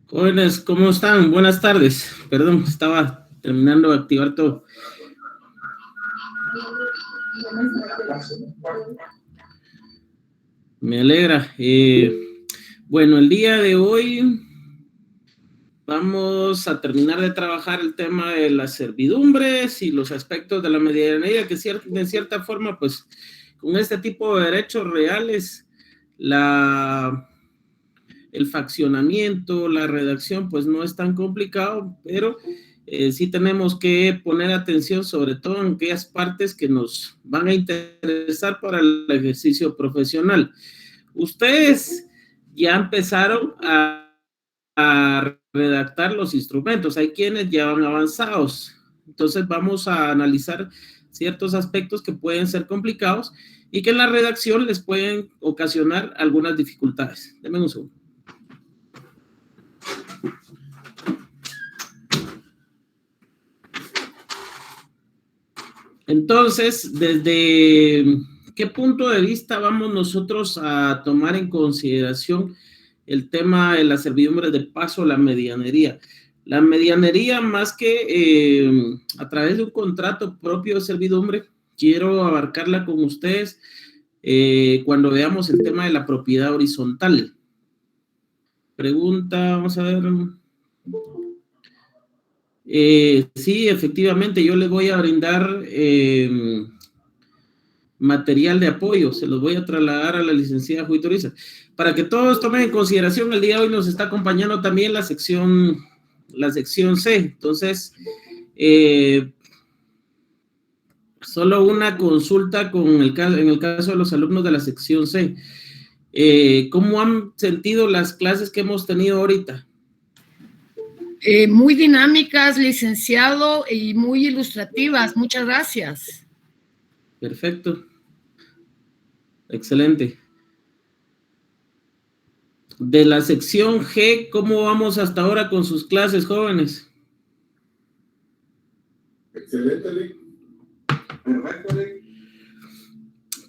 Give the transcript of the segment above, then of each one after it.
Jóvenes, ¿cómo están? Buenas tardes. Perdón, estaba terminando de activar todo. Me alegra. Bueno, el día de hoy vamos a terminar de trabajar el tema de las servidumbres y los aspectos de la medianería, que de cierta forma, pues, con este tipo de derechos reales, el faccionamiento, la redacción, pues no es tan complicado, pero sí tenemos que poner atención sobre todo en aquellas partes que nos van a interesar para el ejercicio profesional. Ustedes ya empezaron a redactar los instrumentos, hay quienes ya van avanzados, entonces vamos a analizar ciertos aspectos que pueden ser complicados y que en la redacción les pueden ocasionar algunas dificultades. Denme un segundo. Entonces, ¿desde qué punto de vista vamos nosotros a tomar en consideración el tema de las servidumbres de paso, la medianería? La medianería, más que a través de un contrato propio de servidumbre, quiero abarcarla con ustedes cuando veamos el tema de la propiedad horizontal. Pregunta, vamos a ver. Sí, efectivamente, yo les voy a brindar material de apoyo, se los voy a trasladar a la licenciada Juitoriza. Para que todos tomen en consideración, el día de hoy nos está acompañando también la sección C. Entonces, solo una consulta en el caso de los alumnos de la sección C. ¿Cómo han sentido las clases que hemos tenido ahorita? Muy dinámicas, licenciado, y muy ilustrativas. Muchas gracias. Perfecto. Excelente. De la sección G, ¿cómo vamos hasta ahora con sus clases, jóvenes? Excelente, Rick. Perfecto, Rick.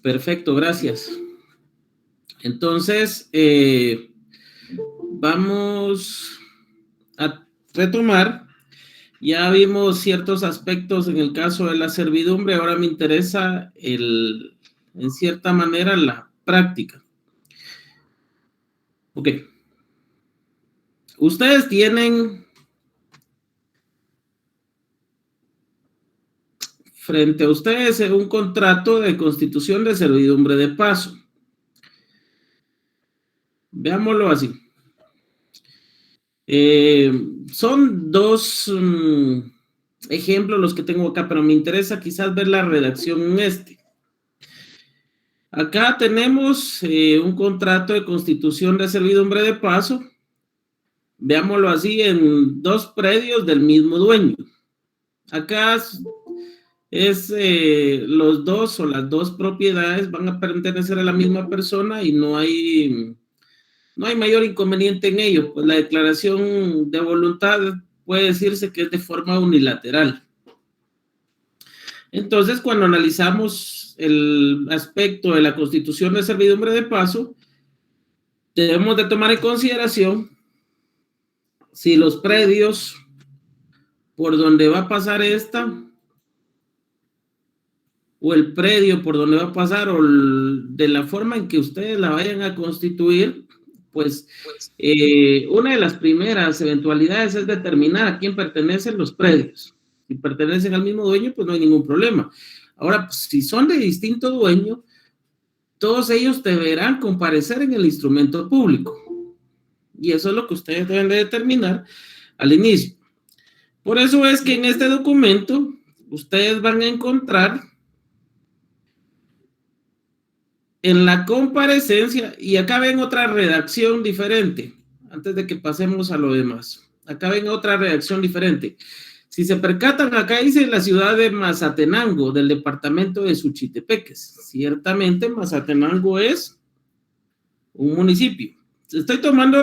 Perfecto, gracias. Entonces, vamos a retomar. Ya vimos ciertos aspectos en el caso de la servidumbre, ahora me interesa en cierta manera la práctica. Ok. Ustedes tienen frente a ustedes un contrato de constitución de servidumbre de paso. Veámoslo así. Son dos ejemplos los que tengo acá, pero me interesa quizás ver la redacción en este. Acá tenemos un contrato de constitución de servidumbre de paso. Veámoslo así, en dos predios del mismo dueño. Acá los dos o las dos propiedades van a pertenecer a la misma persona y no hay mayor inconveniente en ello, pues la declaración de voluntad puede decirse que es de forma unilateral. Entonces, cuando analizamos el aspecto de la constitución de servidumbre de paso, debemos de tomar en consideración si los predios por donde va a pasar esta, o el predio por donde va a pasar, o de la forma en que ustedes la vayan a constituir, pues una de las primeras eventualidades es determinar a quién pertenecen los predios. Si pertenecen al mismo dueño, pues no hay ningún problema. Ahora, pues, si son de distinto dueño, todos ellos deberán comparecer en el instrumento público. Y eso es lo que ustedes deben de determinar al inicio. Por eso es que en este documento ustedes van a encontrar en la comparecencia, y acá ven otra redacción diferente, antes de que pasemos a lo demás. Acá ven otra redacción diferente. Si se percatan, acá dice la ciudad de Mazatenango, del departamento de Suchitepeques. Ciertamente, Mazatenango es un municipio. Estoy tomando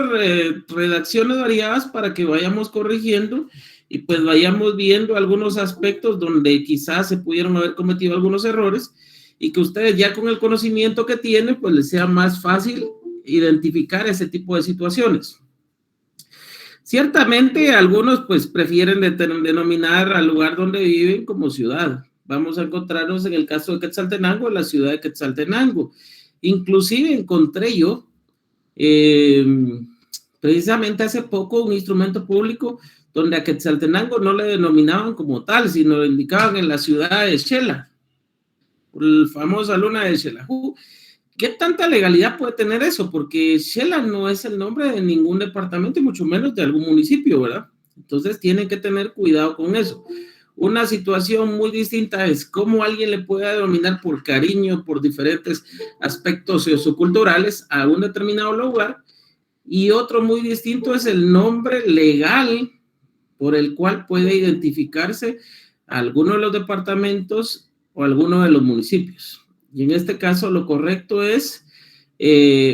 redacciones variadas para que vayamos corrigiendo y pues vayamos viendo algunos aspectos donde quizás se pudieron haber cometido algunos errores y que ustedes ya con el conocimiento que tienen, pues les sea más fácil identificar ese tipo de situaciones. Ciertamente algunos pues prefieren denominar al lugar donde viven como ciudad. Vamos a encontrarnos en el caso de Quetzaltenango, la ciudad de Quetzaltenango. Inclusive encontré yo precisamente hace poco un instrumento público donde a Quetzaltenango no le denominaban como tal, sino lo indicaban en la ciudad de Xela, la famosa luna de Xelajú. ¿Qué tanta legalidad puede tener eso? Porque Xela no es el nombre de ningún departamento y mucho menos de algún municipio, ¿verdad? Entonces tienen que tener cuidado con eso. Una situación muy distinta es cómo alguien le puede denominar por cariño, por diferentes aspectos socioculturales a un determinado lugar, y otro muy distinto es el nombre legal por el cual puede identificarse a alguno de los departamentos o alguno de los municipios. Y en este caso lo correcto es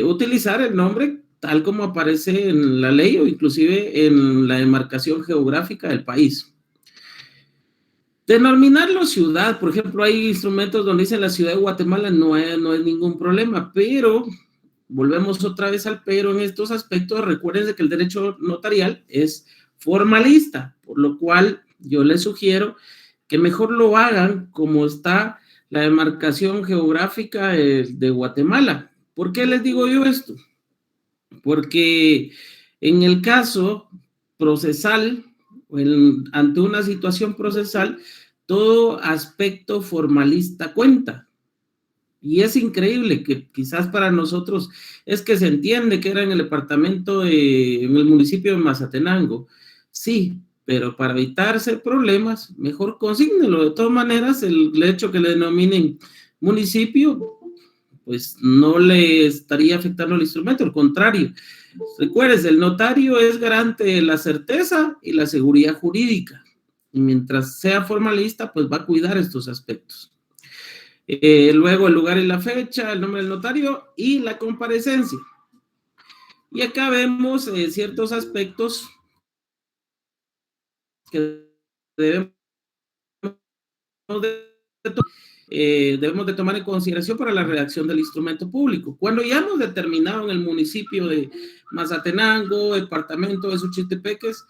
utilizar el nombre tal como aparece en la ley o inclusive en la demarcación geográfica del país. Denominarlo ciudad, por ejemplo, hay instrumentos donde dice la ciudad de Guatemala, no es ningún problema, pero volvemos otra vez al pero en estos aspectos. Recuérdense que el derecho notarial es formalista, por lo cual yo les sugiero que mejor lo hagan como está la demarcación geográfica de Guatemala. ¿Por qué les digo yo esto? Porque en el caso procesal, ante una situación procesal, todo aspecto formalista cuenta. Y es increíble que quizás para nosotros es que se entiende que era en el departamento, en el municipio de Mazatenango. Sí, pero para evitarse problemas, mejor consígnelo. De todas maneras, el hecho que le denominen municipio, pues no le estaría afectando el instrumento, al contrario. Recuerdes, el notario es garante de la certeza y la seguridad jurídica. Y mientras sea formalista, pues va a cuidar estos aspectos. Luego el lugar y la fecha, el nombre del notario y la comparecencia. Y acá vemos ciertos aspectos que debemos de tomar en consideración para la redacción del instrumento público. Cuando ya hemos determinado en el municipio de Mazatenango, departamento de Suchitepeques,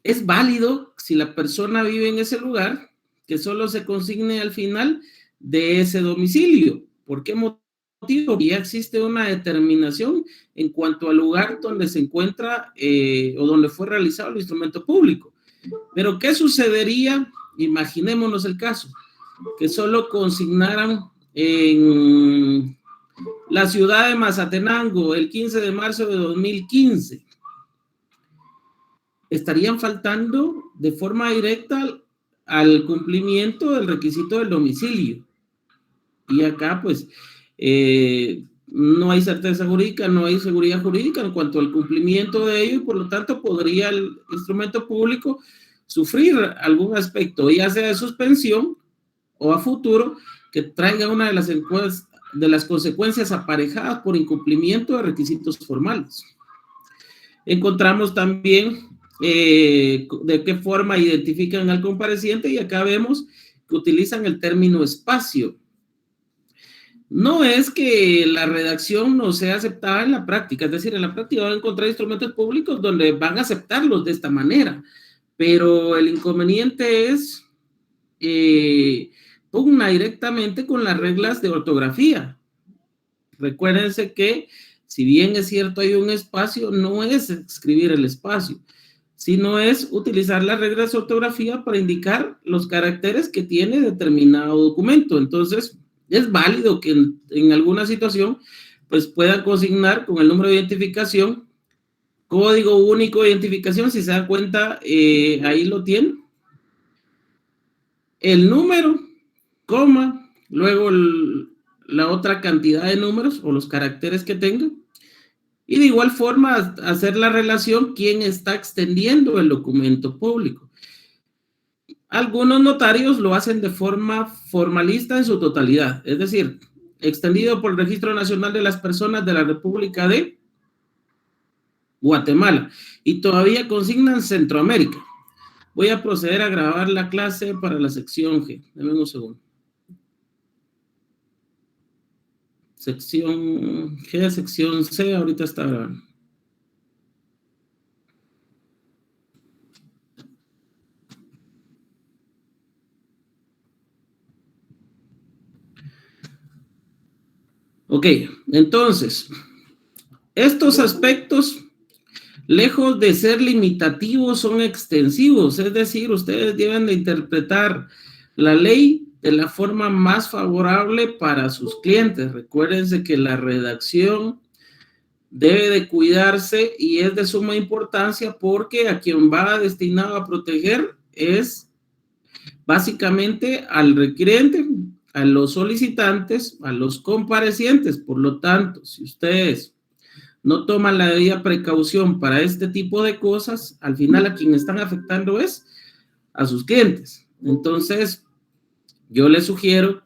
es válido, si la persona vive en ese lugar, que solo se consigne al final de ese domicilio. ¿Por qué motivo? Ya existe una determinación en cuanto al lugar donde se encuentra o donde fue realizado el instrumento público. Pero ¿qué sucedería? Imaginémonos el caso, que solo consignaran en la ciudad de Mazatenango el 15 de marzo de 2015. Estarían faltando de forma directa al cumplimiento del requisito del domicilio. Y acá, pues, no hay certeza jurídica, no hay seguridad jurídica en cuanto al cumplimiento de ello, y por lo tanto podría el instrumento público sufrir algún aspecto, ya sea de suspensión o a futuro, que traiga una de las consecuencias aparejadas por incumplimiento de requisitos formales. Encontramos también de qué forma identifican al compareciente, y acá vemos que utilizan el término espacio. No es que la redacción no sea aceptada en la práctica, es decir, en la práctica van a encontrar instrumentos públicos donde van a aceptarlos de esta manera, pero el inconveniente es pugna directamente con las reglas de ortografía. Recuérdense que si bien es cierto hay un espacio, no es escribir el espacio, sino es utilizar las reglas de ortografía para indicar los caracteres que tiene determinado documento. Entonces, es válido que en alguna situación pues puedan consignar con el número de identificación, código único de identificación. Si se da cuenta, ahí lo tienen, el número, coma, luego la otra cantidad de números o los caracteres que tengan, y de igual forma hacer la relación quién está extendiendo el documento público. Algunos notarios lo hacen de forma formalista en su totalidad, es decir, extendido por el Registro Nacional de las Personas de la República de Guatemala, y todavía consignan Centroamérica. Voy a proceder a grabar la clase para la sección G. Dame un segundo. sección G, sección C, ahorita está grabando. Ok, entonces, estos aspectos, lejos de ser limitativos, son extensivos, es decir, ustedes deben de interpretar la ley de la forma más favorable para sus clientes. Recuérdense que la redacción debe de cuidarse y es de suma importancia porque a quien va destinado a proteger es básicamente al requirente, a los solicitantes, a los comparecientes. Por lo tanto, si ustedes no toman la debida precaución para este tipo de cosas, al final a quien están afectando es a sus clientes. Entonces, yo les sugiero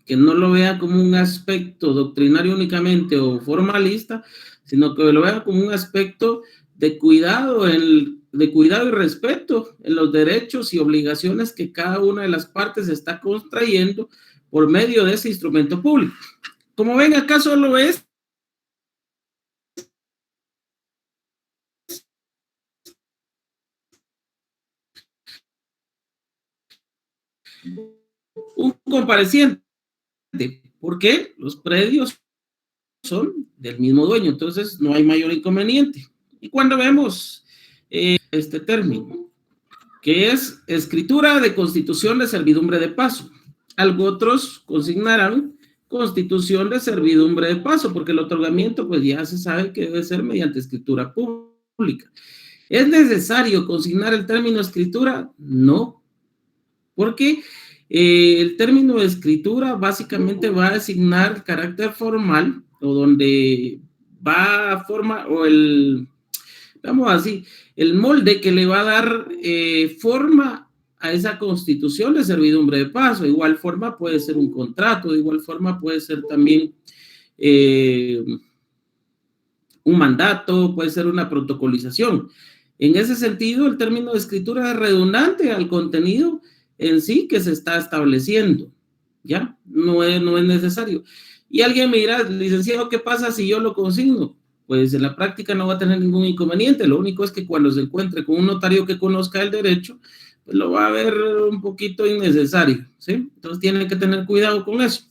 que no lo vean como un aspecto doctrinario únicamente o formalista, sino que lo vean como un aspecto de cuidado, de cuidado y respeto en los derechos y obligaciones que cada una de las partes está contrayendo por medio de ese instrumento público. Como ven, acá solo es un compareciente, porque los predios son del mismo dueño, entonces no hay mayor inconveniente. Y cuando vemos este término, que es escritura de constitución de servidumbre de paso, algo otros consignarán constitución de servidumbre de paso, porque el otorgamiento pues ya se sabe que debe ser mediante escritura pública. ¿Es necesario consignar el término escritura? No, porque el término de escritura básicamente va a designar carácter formal, o donde va a forma, o el, vamos así, el molde que le va a dar forma a esa constitución de servidumbre de paso. De igual forma puede ser un contrato, de igual forma puede ser también un mandato, puede ser una protocolización. En ese sentido, el término de escritura es redundante al contenido en sí que se está estableciendo, ¿ya? No es necesario. Y alguien me dirá, licenciado, ¿qué pasa si yo lo consigno? Pues en la práctica no va a tener ningún inconveniente. Lo único es que cuando se encuentre con un notario que conozca el derecho, pues lo va a ver un poquito innecesario, ¿sí? Entonces tienen que tener cuidado con eso.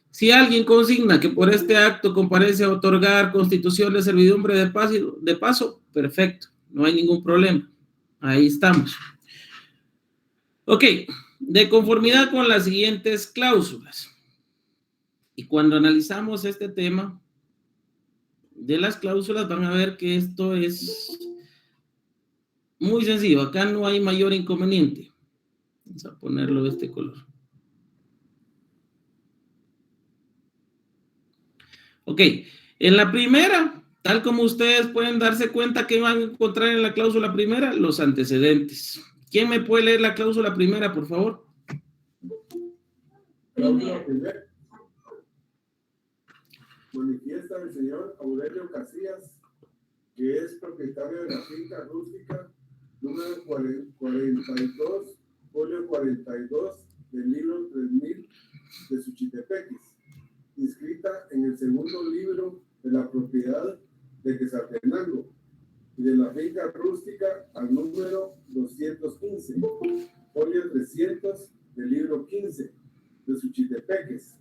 Si alguien consigna que por este acto comparece a otorgar constitución de servidumbre de paso, perfecto, no hay ningún problema. Ahí estamos. Ok, de conformidad con las siguientes cláusulas. Y cuando analizamos este tema de las cláusulas, van a ver que esto es muy sencillo. Acá no hay mayor inconveniente. Vamos a ponerlo de este color. Ok, en la primera, tal como ustedes pueden darse cuenta que van a encontrar en la cláusula primera, los antecedentes. ¿Quién me puede leer la cláusula primera, por favor? Cláusula primera. Manifiesta el señor Aurelio Casillas, que es propietario de la finca rústica número 42, folio 42 del libro 3000 de Suchitepeques, inscrita en el segundo libro de la propiedad de Quetzaltenango, y de la finca rústica al número 215, folio 300 del libro 15 de Suchitepeques,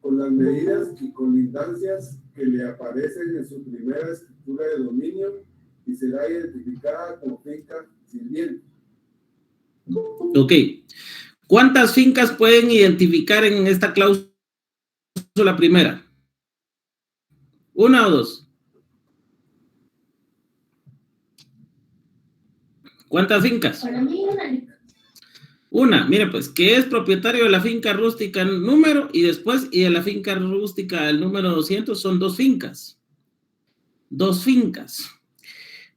con las medidas y colindancias que le aparecen en su primera escritura de dominio, y será identificada como finca sirviente. Ok. ¿Cuántas fincas pueden identificar en esta cláusula primera? ¿Una o dos? ¿Cuántas fincas? Para mí Una, mire pues, que es propietario de la finca rústica número y después, y de la finca rústica el número 200, son dos fincas. Dos fincas.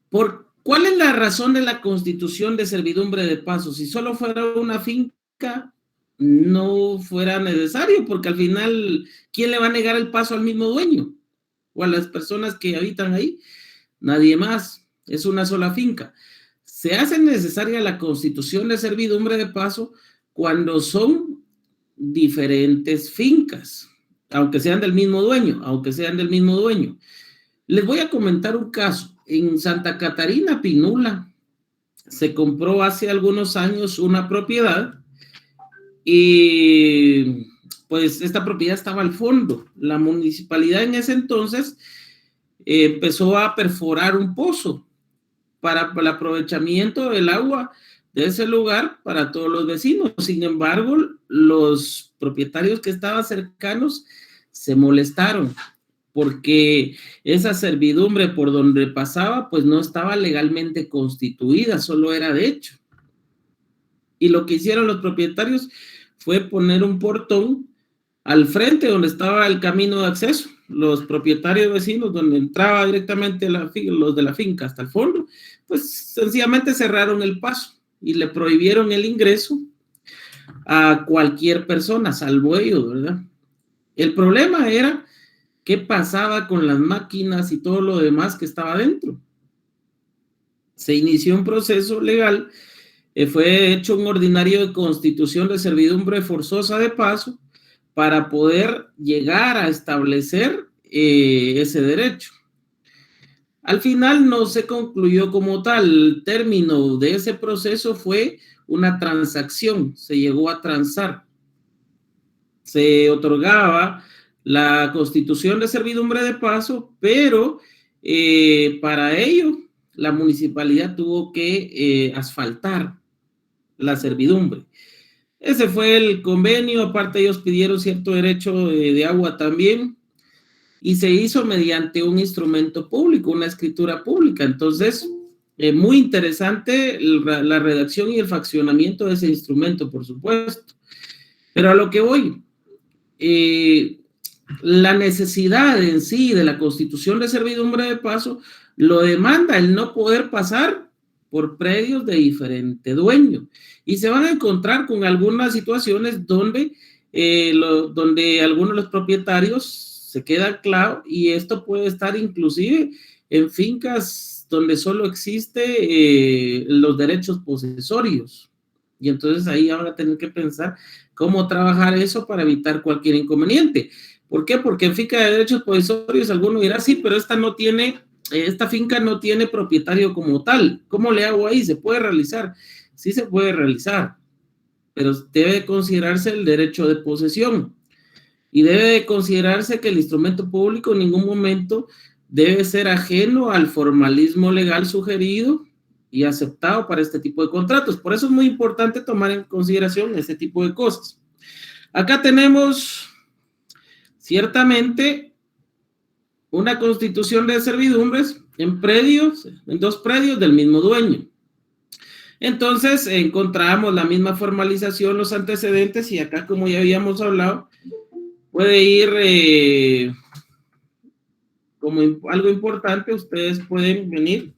¿Cuál es la razón de la constitución de servidumbre de paso? Si solo fuera una finca, no fuera necesario, porque al final, ¿quién le va a negar el paso al mismo dueño? O a las personas que habitan ahí. Nadie más. Es una sola finca. Se hace necesaria la constitución de servidumbre de paso cuando son diferentes fincas. aunque sean del mismo dueño, Les voy a comentar un caso. En Santa Catarina, Pinula, se compró hace algunos años una propiedad y pues esta propiedad estaba al fondo. La municipalidad en ese entonces empezó a perforar un pozo para el aprovechamiento del agua de ese lugar para todos los vecinos. Sin embargo, los propietarios que estaban cercanos se molestaron porque esa servidumbre por donde pasaba pues no estaba legalmente constituida, solo era de hecho. Y lo que hicieron los propietarios fue poner un portón al frente donde estaba el camino de acceso. Los propietarios vecinos, donde entraba directamente los de la finca hasta el fondo, pues sencillamente cerraron el paso y le prohibieron el ingreso a cualquier persona, salvo ellos, ¿verdad? El problema era qué pasaba con las máquinas y todo lo demás que estaba dentro. Se inició un proceso legal, fue hecho un ordinario de constitución de servidumbre forzosa de paso para poder llegar a establecer ese derecho. Al final no se concluyó como tal. El término de ese proceso fue una transacción, se llegó a transar. Se otorgaba la constitución de servidumbre de paso, pero para ello la municipalidad tuvo que asfaltar la servidumbre. Ese fue el convenio. Aparte ellos pidieron cierto derecho de agua también, y se hizo mediante un instrumento público, una escritura pública. Entonces, muy interesante la redacción y el faccionamiento de ese instrumento, por supuesto. Pero a lo que voy, la necesidad en sí de la constitución de servidumbre de paso lo demanda el no poder pasar por predios de diferente dueño. Y se van a encontrar con algunas situaciones donde algunos de los propietarios se quedan clavos, y esto puede estar inclusive en fincas donde solo existe los derechos posesorios. Y entonces ahí van a tener que pensar cómo trabajar eso para evitar cualquier inconveniente. ¿Por qué? Porque en finca de derechos posesorios alguno dirá, sí, pero esta finca no tiene propietario como tal. ¿Cómo le hago ahí? ¿Se puede realizar? Sí se puede realizar, pero debe considerarse el derecho de posesión y debe considerarse que el instrumento público en ningún momento debe ser ajeno al formalismo legal sugerido y aceptado para este tipo de contratos. Por eso es muy importante tomar en consideración este tipo de cosas. Acá tenemos ciertamente una constitución de servidumbres en dos predios del mismo dueño. Entonces encontramos la misma formalización, los antecedentes, y acá, como ya habíamos hablado, puede ir como algo importante. Ustedes pueden venir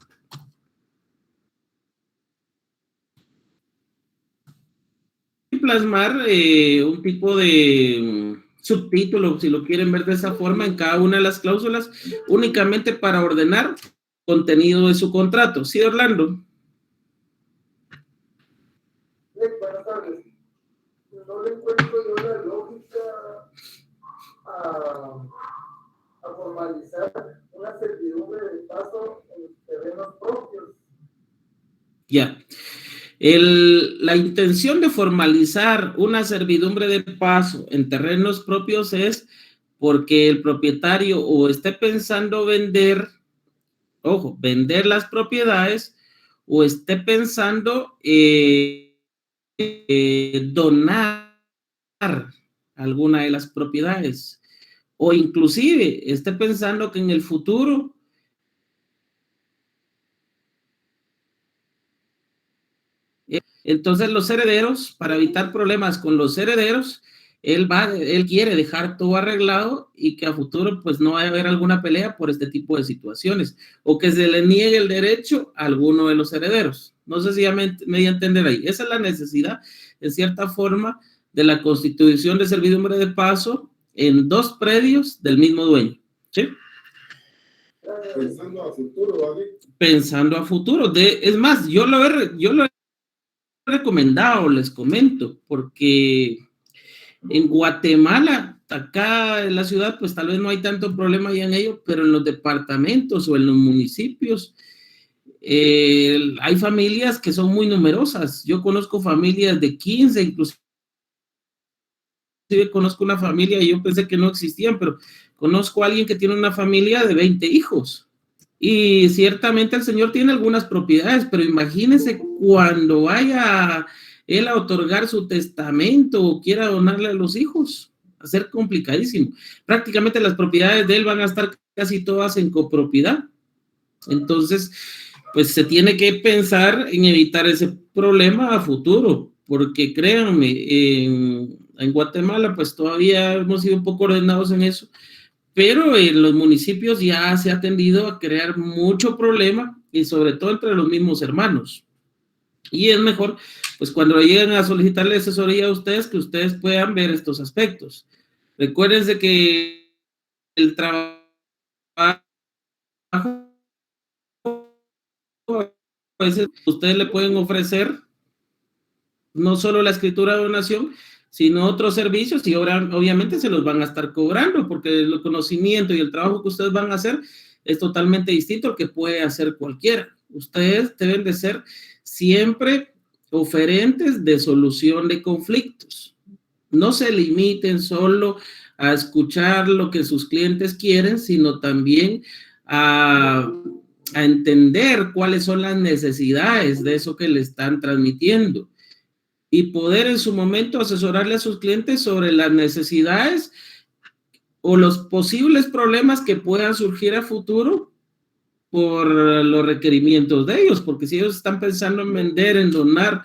y plasmar un tipo de subtítulo, si lo quieren ver de esa forma, en cada una de las cláusulas, únicamente para ordenar contenido de su contrato. ¿Sí, Orlando? Buenas tardes. No le encuentro yo la lógica a formalizar una servidumbre de paso en terrenos propios. Ya. La intención de formalizar una servidumbre de paso en terrenos propios es porque el propietario o esté pensando vender las propiedades, o esté pensando donar alguna de las propiedades, o inclusive esté pensando que en el futuro entonces los herederos, para evitar problemas con los herederos, él quiere dejar todo arreglado y que a futuro pues no va a haber alguna pelea por este tipo de situaciones, o que se le niegue el derecho a alguno de los herederos. No sé si ya me di a entender ahí. Esa es la necesidad, en cierta forma, de la constitución de servidumbre de paso en dos predios del mismo dueño. ¿Sí? Pensando a futuro, ¿vale? Pensando a futuro. Es más, yo lo he recomendado, les comento, porque en Guatemala acá en la ciudad, pues tal vez no hay tanto problema ya en ello, pero en los departamentos o en los municipios, hay familias que son muy numerosas. Yo conozco familias de 15, inclusive conozco una familia, y yo pensé que no existían, pero conozco a alguien que tiene una familia de 20 hijos. Y ciertamente el señor tiene algunas propiedades, pero imagínense cuando vaya él a otorgar su testamento o quiera donarle a los hijos, va a ser complicadísimo. Prácticamente las propiedades de él van a estar casi todas en copropiedad. Entonces, pues se tiene que pensar en evitar ese problema a futuro, porque créanme, en Guatemala pues todavía hemos sido un poco ordenados en eso, pero en los municipios ya se ha tendido a crear mucho problema, y sobre todo entre los mismos hermanos. Y es mejor, pues cuando lleguen a solicitarle asesoría a ustedes, que ustedes puedan ver estos aspectos. Recuérdense que el trabajo a veces ustedes le pueden ofrecer no solo la escritura de donación, sino otros servicios, y ahora obviamente se los van a estar cobrando, porque el conocimiento y el trabajo que ustedes van a hacer es totalmente distinto al que puede hacer cualquiera. Ustedes deben de ser siempre oferentes de solución de conflictos. No se limiten solo a escuchar lo que sus clientes quieren, sino también a entender cuáles son las necesidades de eso que le están transmitiendo, y poder en su momento asesorarle a sus clientes sobre las necesidades o los posibles problemas que puedan surgir a futuro por los requerimientos de ellos, porque si ellos están pensando en vender, en donar,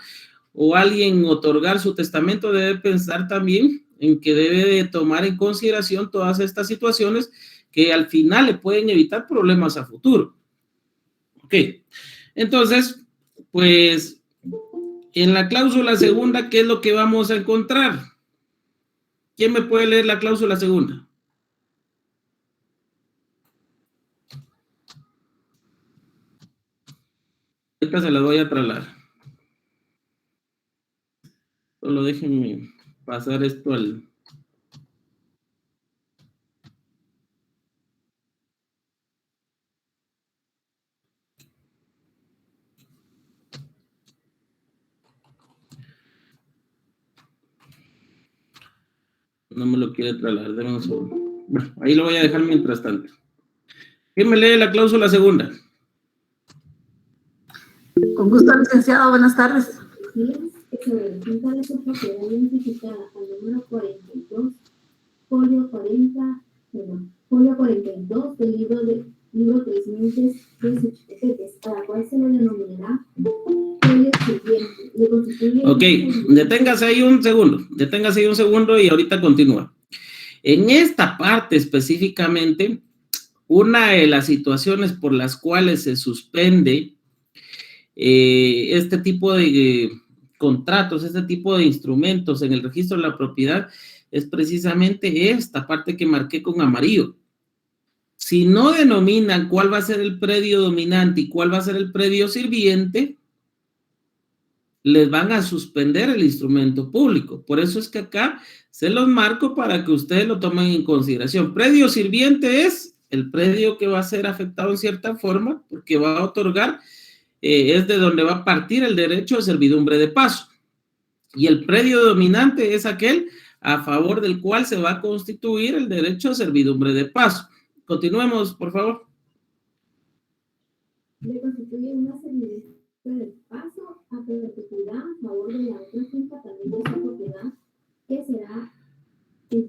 o alguien otorgar su testamento, debe pensar también en que debe de tomar en consideración todas estas situaciones que al final le pueden evitar problemas a futuro. Ok, entonces, pues en la cláusula segunda, ¿qué es lo que vamos a encontrar? ¿Quién me puede leer la cláusula segunda? Ahorita se la voy a trasladar. Solo déjenme pasar esto al... No me lo quiere trasladar, déme un segundo. Bueno, ahí lo voy a dejar mientras tanto. ¿Quién me lee la cláusula segunda? Con gusto, licenciado. Buenas tardes. Que se verifica de su propiedad identificada al número 42, folio 42 del libro 3000 de Suchipepetes, a la cual se le denominará folio siguiente. Ok, deténgase ahí un segundo y ahorita continúa. En esta parte específicamente, una de las situaciones por las cuales se suspende este tipo de contratos, este tipo de instrumentos en el registro de la propiedad, es precisamente esta parte que marqué con amarillo. Si no denominan cuál va a ser el predio dominante y cuál va a ser el predio sirviente, les van a suspender el instrumento público. Por eso es que acá se los marco para que ustedes lo tomen en consideración. Predio sirviente es el predio que va a ser afectado en cierta forma, porque va a otorgar, es de donde va a partir el derecho de servidumbre de paso. Y el predio dominante es aquel a favor del cual se va a constituir el derecho de servidumbre de paso. Continuemos, por favor. Le constituye una servidumbre de paso a perpetuidad a favor de la otra finca también de esa propiedad, que será el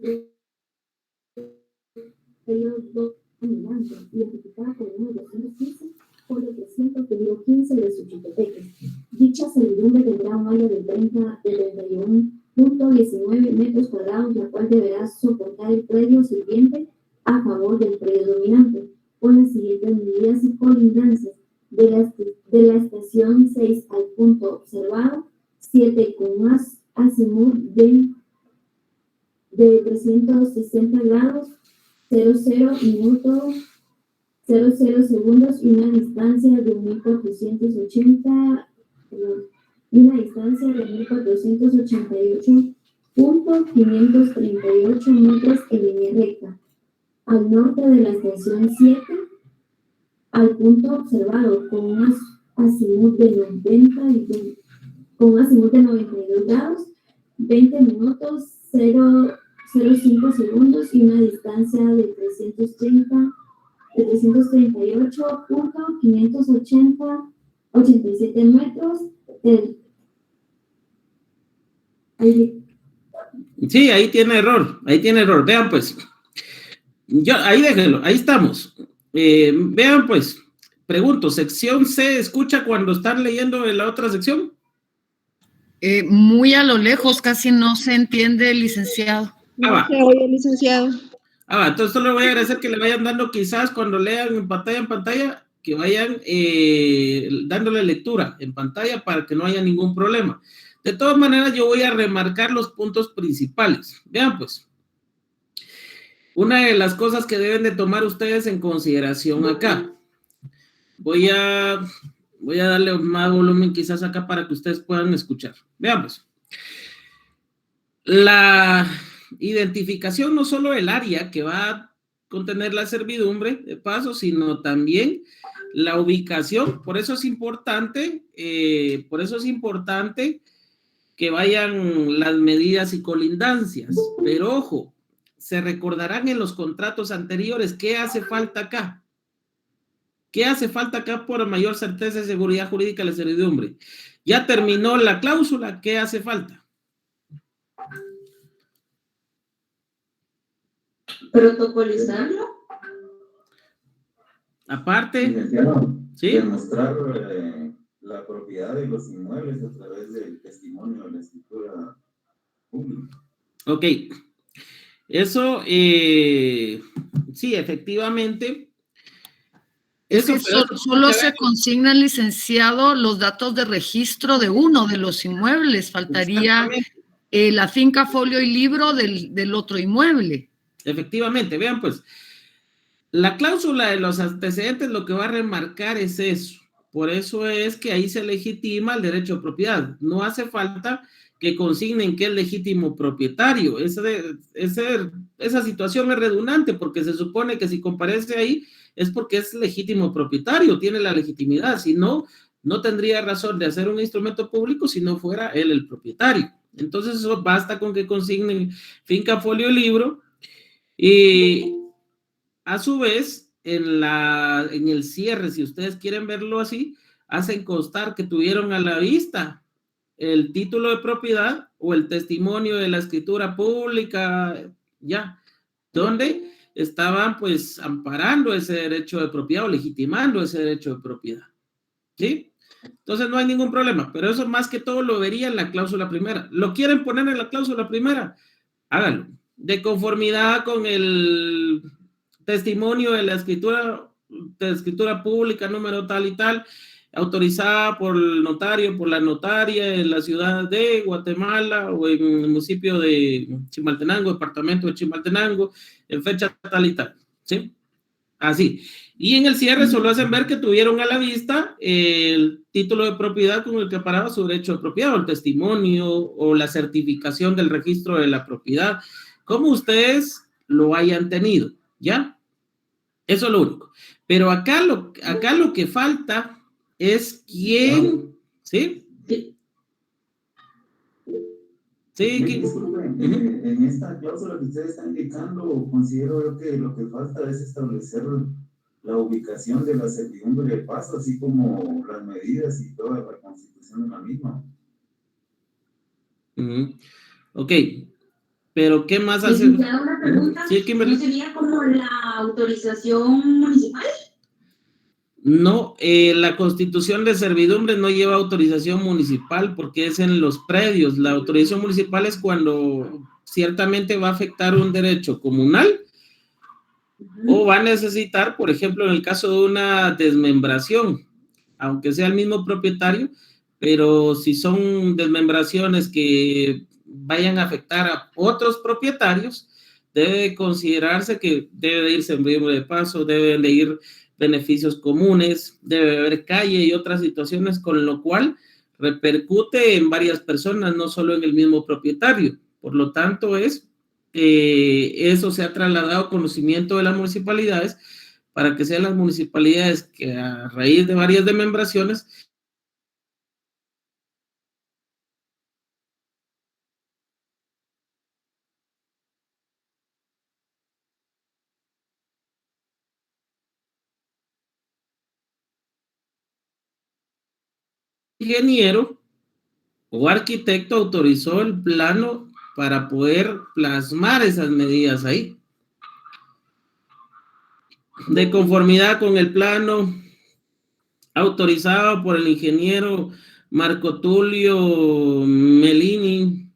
periodo dominante, identificada por el número 215, por el 300 del libro 15 de Suchipepetes. Dicha servidumbre tendrá un área de 31.19 metros cuadrados, la cual deberá soportar el predio sirviente a favor del predio dominante, con las siguientes medidas y colindancias: de la estación 6 al punto observado, 7 con más azimut de 360 grados, 00 minutos, 00 segundos, y una distancia de 1480, y una distancia de 1488 punto 538 metros en línea recta, al norte de la estación 7, al punto observado con un azimut de 92 grados, 20 minutos, 0,05 segundos y una distancia de 338.587 metros. Sí, ahí tiene error. Vean pues, ahí déjenlo, ahí estamos. Vean pues, pregunto, sección C, ¿escucha cuando están leyendo en la otra sección? Muy a lo lejos, casi no se entiende, licenciado. Va. Se oye, licenciado. Entonces solo voy a agradecer que le vayan dando quizás cuando lean en pantalla, que vayan dándole lectura en pantalla para que no haya ningún problema. De todas maneras, yo voy a remarcar los puntos principales. Vean pues, una de las cosas que deben de tomar ustedes en consideración acá. Voy a darle más volumen quizás acá para que ustedes puedan escuchar. Veamos. La identificación no solo del área que va a contener la servidumbre de paso, sino también la ubicación. Por eso es importante que vayan las medidas y colindancias. Pero ojo, se recordarán en los contratos anteriores qué hace falta acá. ¿Qué hace falta acá por mayor certeza y seguridad jurídica de la servidumbre? Ya terminó la cláusula, ¿qué hace falta? ¿Protocolizarlo? Aparte, ¿sí? Demostrar la propiedad de los inmuebles a través del testimonio de la escritura pública. Ok. Eso, sí, efectivamente. Eso, solo se consignan, licenciado, los datos de registro de uno de los inmuebles. Faltaría la finca, folio y libro del otro inmueble. Efectivamente, vean pues, la cláusula de los antecedentes lo que va a remarcar es eso. Por eso es que ahí se legitima el derecho de propiedad. No hace falta que consignen que es legítimo propietario. Esa situación es redundante porque se supone que si comparece ahí es porque es legítimo propietario, tiene la legitimidad. Si no, no tendría razón de hacer un instrumento público si no fuera él el propietario. Entonces eso basta con que consignen finca, folio, libro. Y a su vez, en el cierre, si ustedes quieren verlo así, hacen constar que tuvieron a la vista el título de propiedad o el testimonio de la escritura pública, ya, donde estaban pues amparando ese derecho de propiedad o legitimando ese derecho de propiedad, ¿sí? Entonces no hay ningún problema, pero eso más que todo lo vería en la cláusula primera. ¿Lo quieren poner en la cláusula primera? Háganlo. De conformidad con el testimonio de la escritura pública número tal y tal, autorizada por el notario, por la notaria en la ciudad de Guatemala o en el municipio de Chimaltenango, departamento de Chimaltenango, en fecha tal y tal, ¿sí? Así. Y en el cierre solo hacen ver que tuvieron a la vista el título de propiedad con el que paraba su derecho de propiedad, o el testimonio, o la certificación del registro de la propiedad, como ustedes lo hayan tenido, ¿ya? Eso es lo único. Pero acá lo que falta es quién, ¿sí? Sí, en esta cláusula que ustedes están indicando, considero yo que lo que falta es establecer la ubicación de la servidumbre de paso, así como las medidas y toda la constitución de la misma. Ok, pero ¿qué más hace? Una pregunta, ¿Sí, Kimberly? ¿no sería como la autorización municipal? No, la constitución de servidumbre no lleva autorización municipal porque es en los predios. La autorización municipal es cuando ciertamente va a afectar un derecho comunal o va a necesitar, por ejemplo, en el caso de una desmembración, aunque sea el mismo propietario, pero si son desmembraciones que vayan a afectar a otros propietarios, debe considerarse que debe de ir servidumbre de paso, deben de ir beneficios comunes, debe haber calle y otras situaciones, con lo cual repercute en varias personas, no solo en el mismo propietario. Por lo tanto, eso se ha trasladado a conocimiento de las municipalidades para que sean las municipalidades que a raíz de varias desmembraciones ingeniero o arquitecto autorizó el plano para poder plasmar esas medidas ahí. De conformidad con el plano autorizado por el ingeniero Marco Tulio Melini,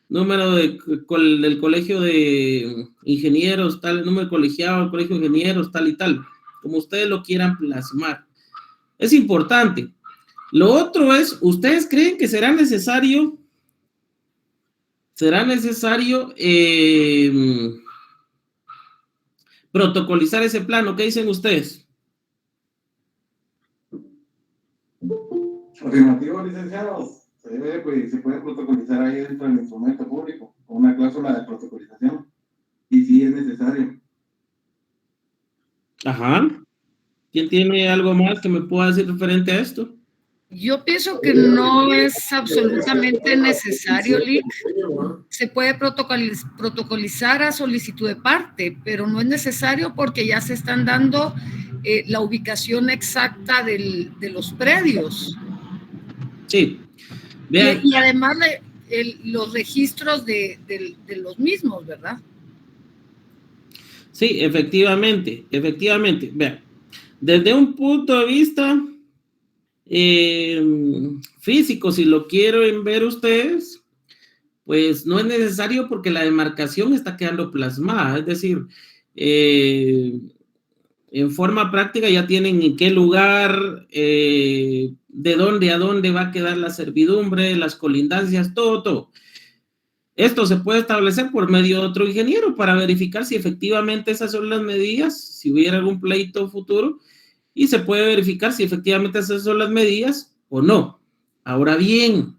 número del colegio de ingenieros, tal, número colegiado del colegio de ingenieros, tal y tal, como ustedes lo quieran plasmar. Es importante. Lo otro es, ¿ustedes creen que será necesario protocolizar ese plano? ¿Qué dicen ustedes? Afirmativo, licenciados. Se puede protocolizar ahí dentro del instrumento público, con una cláusula de protocolización. Y sí es necesario. Ajá. ¿Quién tiene algo más que me pueda decir referente a esto? Yo pienso que no es absolutamente necesario, Lick. Se puede protocolizar a solicitud de parte, pero no es necesario porque ya se están dando la ubicación exacta de los predios. Sí. Vean. Y además los registros de los mismos, ¿verdad? Sí, efectivamente. Vean, desde un punto de vista físico, si lo quieren ver ustedes, pues no es necesario porque la demarcación está quedando plasmada, es decir, en forma práctica ya tienen en qué lugar, de dónde a dónde va a quedar la servidumbre, las colindancias, todo. Esto se puede establecer por medio de otro ingeniero para verificar si efectivamente esas son las medidas, si hubiera algún pleito futuro, y se puede verificar si efectivamente esas son las medidas o no. Ahora bien,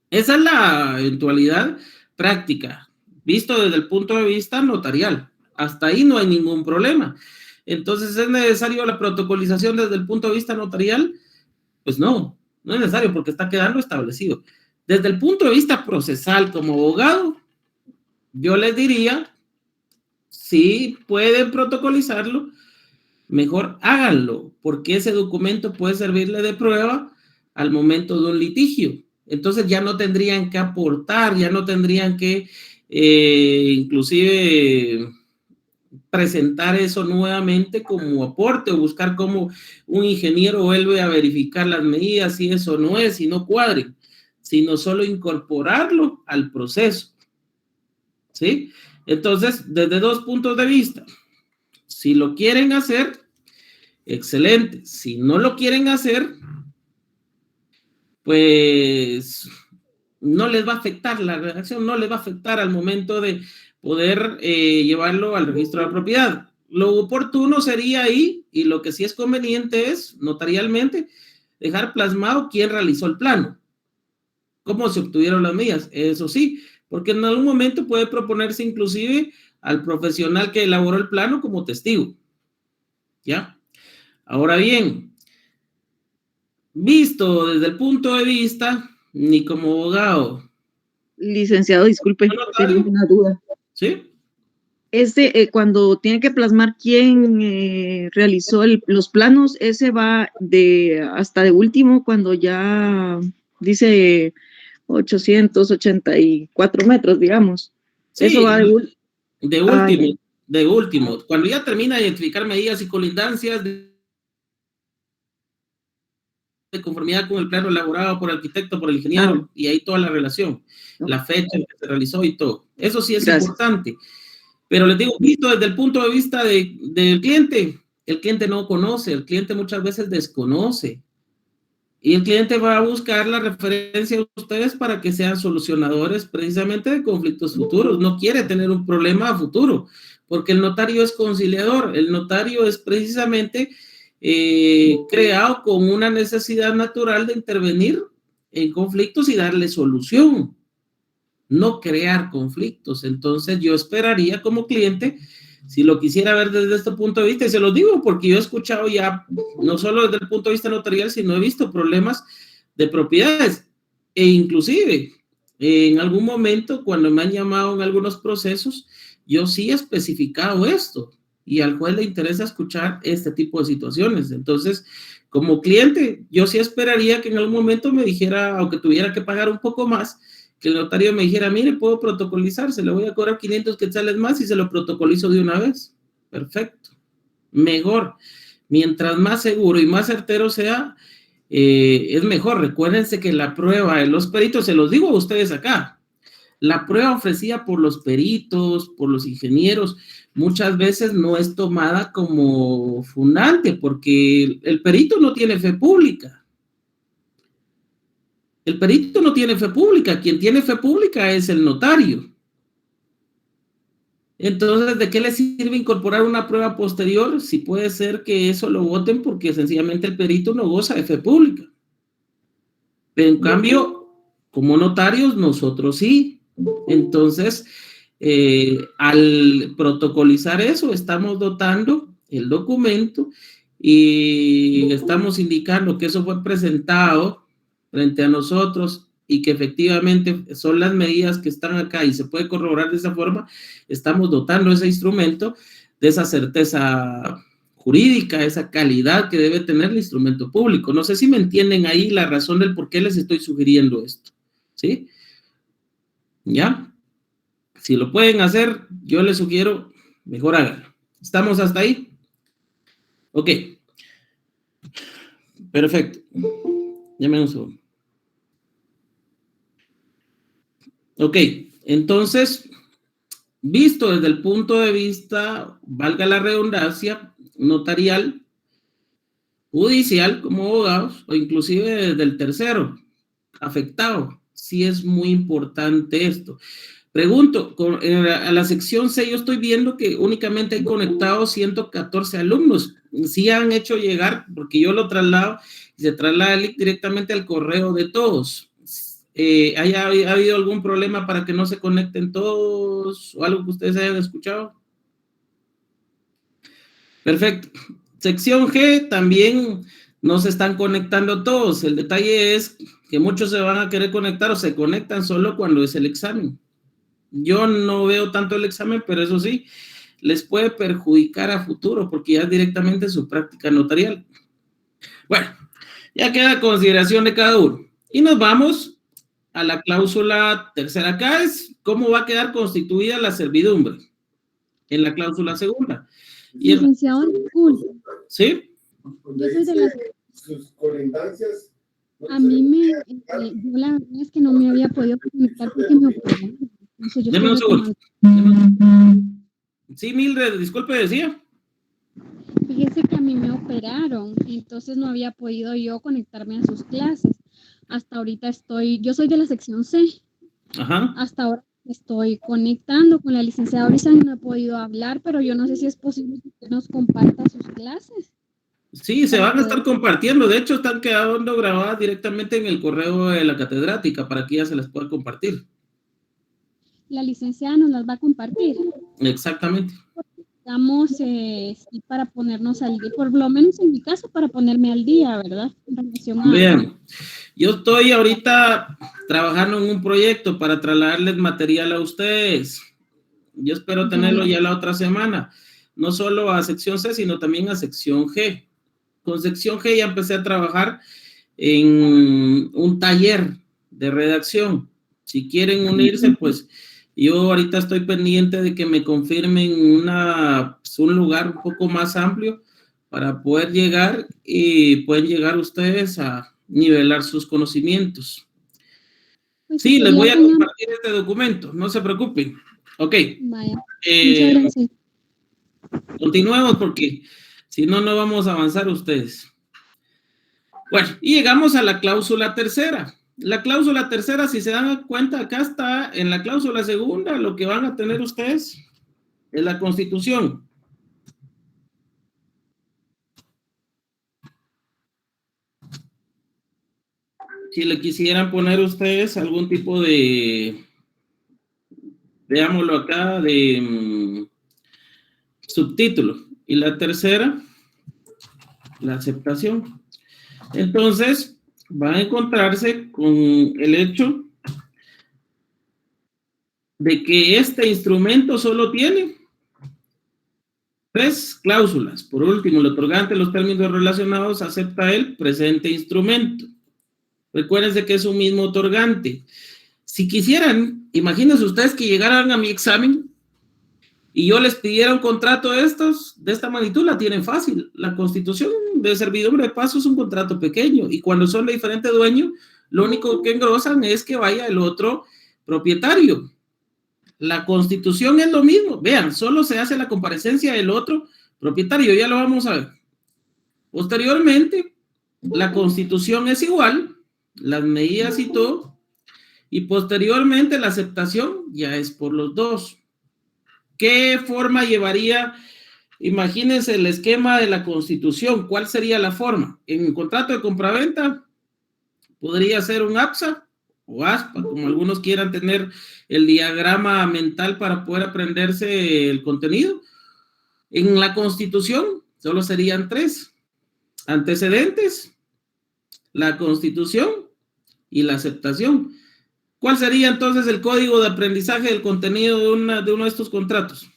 esa es la eventualidad práctica, visto desde el punto de vista notarial. Hasta ahí no hay ningún problema. Entonces, ¿es necesario la protocolización desde el punto de vista notarial? Pues no es necesario porque está quedando establecido. Desde el punto de vista procesal como abogado, yo les diría, si pueden protocolizarlo, mejor háganlo, porque ese documento puede servirle de prueba al momento de un litigio. Entonces ya no tendrían que aportar, ya no tendrían que inclusive presentar eso nuevamente como aporte o buscar cómo un ingeniero vuelve a verificar las medidas, si eso no es, si no cuadren, sino solo incorporarlo al proceso. ¿Sí? Entonces, desde dos puntos de vista, si lo quieren hacer, excelente. Si no lo quieren hacer, pues no les va a afectar la redacción, no les va a afectar al momento de poder llevarlo al registro de la propiedad. Lo oportuno sería ahí, y lo que sí es conveniente es, notarialmente, dejar plasmado quién realizó el plano, cómo se obtuvieron las medidas, eso sí, porque en algún momento puede proponerse inclusive al profesional que elaboró el plano como testigo. ¿Ya? Ahora bien, visto desde el punto de vista, ni como abogado. Licenciado, disculpe, tengo una duda. ¿Sí? Cuando tiene que plasmar quién realizó los planos, ese va hasta de último, cuando ya dice 884 metros, digamos. Sí, eso va de último. Cuando ya termina de identificar medidas y colindancias de conformidad con el plano elaborado por el arquitecto, por el ingeniero, y ahí toda la relación, la fecha en que se realizó y todo. Eso sí es importante. Pero les digo, visto desde el punto de vista del cliente, el cliente no conoce, el cliente muchas veces desconoce. Y el cliente va a buscar la referencia de ustedes para que sean solucionadores precisamente de conflictos futuros. No quiere tener un problema a futuro, porque el notario es conciliador. El notario es precisamente creado con una necesidad natural de intervenir en conflictos y darle solución. no crear conflictos. Entonces yo esperaría como cliente, si lo quisiera ver desde este punto de vista, y se lo digo porque yo he escuchado ya, no solo desde el punto de vista notarial, sino he visto problemas de propiedades, e inclusive en algún momento cuando me han llamado en algunos procesos, yo sí he especificado esto, y al juez le interesa escuchar este tipo de situaciones. Entonces, como cliente, yo sí esperaría que en algún momento me dijera, aunque tuviera que pagar un poco más, que el notario me dijera, mire, puedo protocolizar, se le voy a cobrar 500 quetzales más y se lo protocolizo de una vez. Perfecto. Mejor. Mientras más seguro y más certero sea, es mejor. Recuérdense que la prueba de los peritos, se los digo a ustedes acá, la prueba ofrecida por los peritos, por los ingenieros, muchas veces no es tomada como fundante, porque el perito no tiene fe pública. El perito no tiene fe pública, quien tiene fe pública es el notario. Entonces, ¿de qué le sirve incorporar una prueba posterior si puede ser que eso lo voten porque sencillamente el perito no goza de fe pública? Pero en cambio, como notarios, nosotros sí. Entonces, al protocolizar eso, estamos dotando el documento y estamos indicando que eso fue presentado frente a nosotros y que efectivamente son las medidas que están acá y se puede corroborar de esa forma. Estamos dotando ese instrumento de esa certeza jurídica, esa calidad que debe tener el instrumento público. No sé si me entienden ahí la razón del por qué les estoy sugiriendo esto, ¿sí? ¿Ya? Si lo pueden hacer, yo les sugiero, mejor háganlo. ¿Estamos hasta ahí? Ok. Perfecto. Dame un segundo. Ok, entonces, visto desde el punto de vista, valga la redundancia, notarial, judicial como abogados, o inclusive desde el tercero, afectado, sí es muy importante esto. Pregunto, a la sección C yo estoy viendo que únicamente hay conectados 114 alumnos. Sí han hecho llegar, porque yo lo traslado, y se traslada el link directamente al correo de todos. ¿Ha habido algún problema para que no se conecten todos o algo que ustedes hayan escuchado? Perfecto. Sección G también no se están conectando todos. El detalle es que muchos se van a querer conectar o se conectan solo cuando es el examen. Yo no veo tanto el examen, pero eso sí, les puede perjudicar a futuro porque ya es directamente su práctica notarial. Bueno, ya queda consideración de cada uno. Y nos vamos a la cláusula tercera. Acá es cómo va a quedar constituida la servidumbre en la cláusula segunda. Y licenciado, disculpe. ¿Sí? Yo soy de las... Sus colindancias. A mí yo la verdad es que no me había podido conectar porque me operaron. Deme un segundo. Sí, Mildred, disculpe, decía. Fíjese que a mí me operaron, entonces no había podido yo conectarme a sus clases. Hasta ahorita yo soy de la sección C. Ajá. Hasta ahora estoy conectando con la licenciada. Ahorita no he podido hablar, pero yo no sé si es posible que usted nos comparta sus clases. Sí, se van a estar compartiendo. De hecho, están quedando grabadas directamente en el correo de la catedrática para que ya se las pueda compartir. La licenciada nos las va a compartir. Exactamente. Estamos para ponernos al día, por lo menos en mi caso, para ponerme al día, ¿verdad? Bien, yo estoy ahorita trabajando en un proyecto para trasladarles material a ustedes. Yo espero tenerlo ya la otra semana, no solo a sección C, sino también a sección G. Con sección G ya empecé a trabajar en un taller de redacción. Si quieren unirse, pues yo ahorita estoy pendiente de que me confirmen un lugar un poco más amplio para poder llegar y pueden llegar ustedes a nivelar sus conocimientos. Pues sí, les voy a compartir este documento, no se preocupen. Ok. Vaya. Muchas gracias. Continuemos porque si no, no vamos a avanzar ustedes. Bueno, y llegamos a la cláusula tercera. La cláusula tercera, si se dan cuenta, acá está en la cláusula segunda, lo que van a tener ustedes es la Constitución. Si le quisieran poner ustedes algún tipo de veámoslo acá de subtítulo. Y la tercera, la aceptación. Entonces, van a encontrarse con el hecho de que este instrumento solo tiene 3 cláusulas. Por último, el otorgante de los términos relacionados acepta el presente instrumento. Recuérdense que es un mismo otorgante. Si quisieran, imagínense ustedes que llegaran a mi examen y yo les pidiera un contrato de esta magnitud, la tienen fácil. La constitución de servidumbre de paso es un contrato pequeño y cuando son de diferente dueño, lo único que engrosan es que vaya el otro propietario. La constitución es lo mismo. Vean, solo se hace la comparecencia del otro propietario. Ya lo vamos a ver. Posteriormente, la constitución es igual, las medidas y todo. Y posteriormente, la aceptación ya es por los dos. ¿Qué forma llevaría? Imagínense el esquema de la constitución. ¿Cuál sería la forma? En el contrato de compraventa podría ser un APSA o ASPA, como algunos quieran tener el diagrama mental para poder aprenderse el contenido. En la Constitución solo serían 3: antecedentes, la Constitución y la aceptación. ¿Cuál sería entonces el código de aprendizaje del contenido de uno de estos contratos?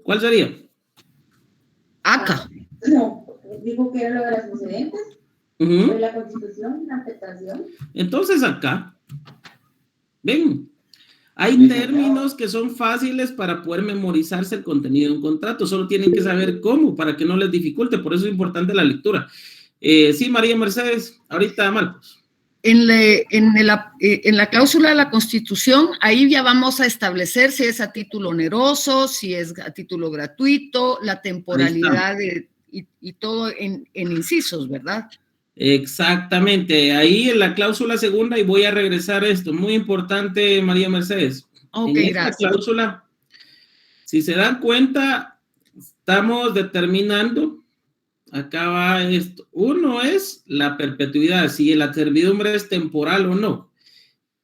¿Cuál sería? Acá. No, dijo que era lo de las antecedentes, de la Constitución y la aceptación. Entonces acá, ven, hay términos que son fáciles para poder memorizarse el contenido de un contrato, solo tienen que saber cómo, para que no les dificulte, por eso es importante la lectura. Sí, María Mercedes, ahorita Marcos. En la cláusula de la Constitución, ahí ya vamos a establecer si es a título oneroso, si es a título gratuito, la temporalidad y todo en incisos, ¿verdad? Exactamente, ahí en la cláusula segunda, y voy a regresar a esto, muy importante, María Mercedes. Ok, en gracias. esta cláusula, si se dan cuenta, estamos determinando. Acá va esto. Uno es la perpetuidad, si la servidumbre es temporal o no.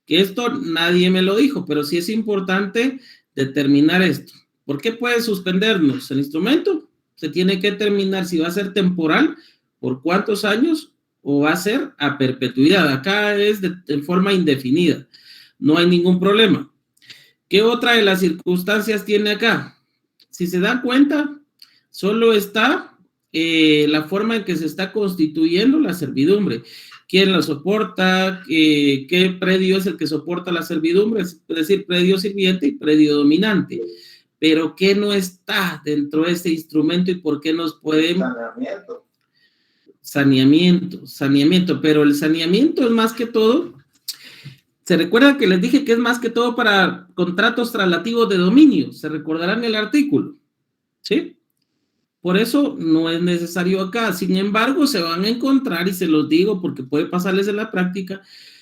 Que esto nadie me lo dijo, pero sí es importante determinar esto. ¿Por qué puede suspendernos el instrumento? Se tiene que determinar si va a ser temporal, por cuántos años, o va a ser a perpetuidad. Acá es de forma indefinida. No hay ningún problema. ¿Qué otra de las circunstancias tiene acá? Si se dan cuenta, solo está la forma en que se está constituyendo la servidumbre. ¿Quién la soporta? ¿Qué predio es el que soporta la servidumbre? Es decir, predio sirviente y predio dominante. Pero ¿qué no está dentro de este instrumento y por qué nos pueden... Saneamiento. Pero el saneamiento es más que todo... ¿Se recuerdan que les dije que es más que todo para contratos traslativos de dominio? ¿Se recordarán el artículo? ¿Sí? Por eso no es necesario acá. Sin embargo, se van a encontrar, y se los digo porque puede pasarles en la práctica,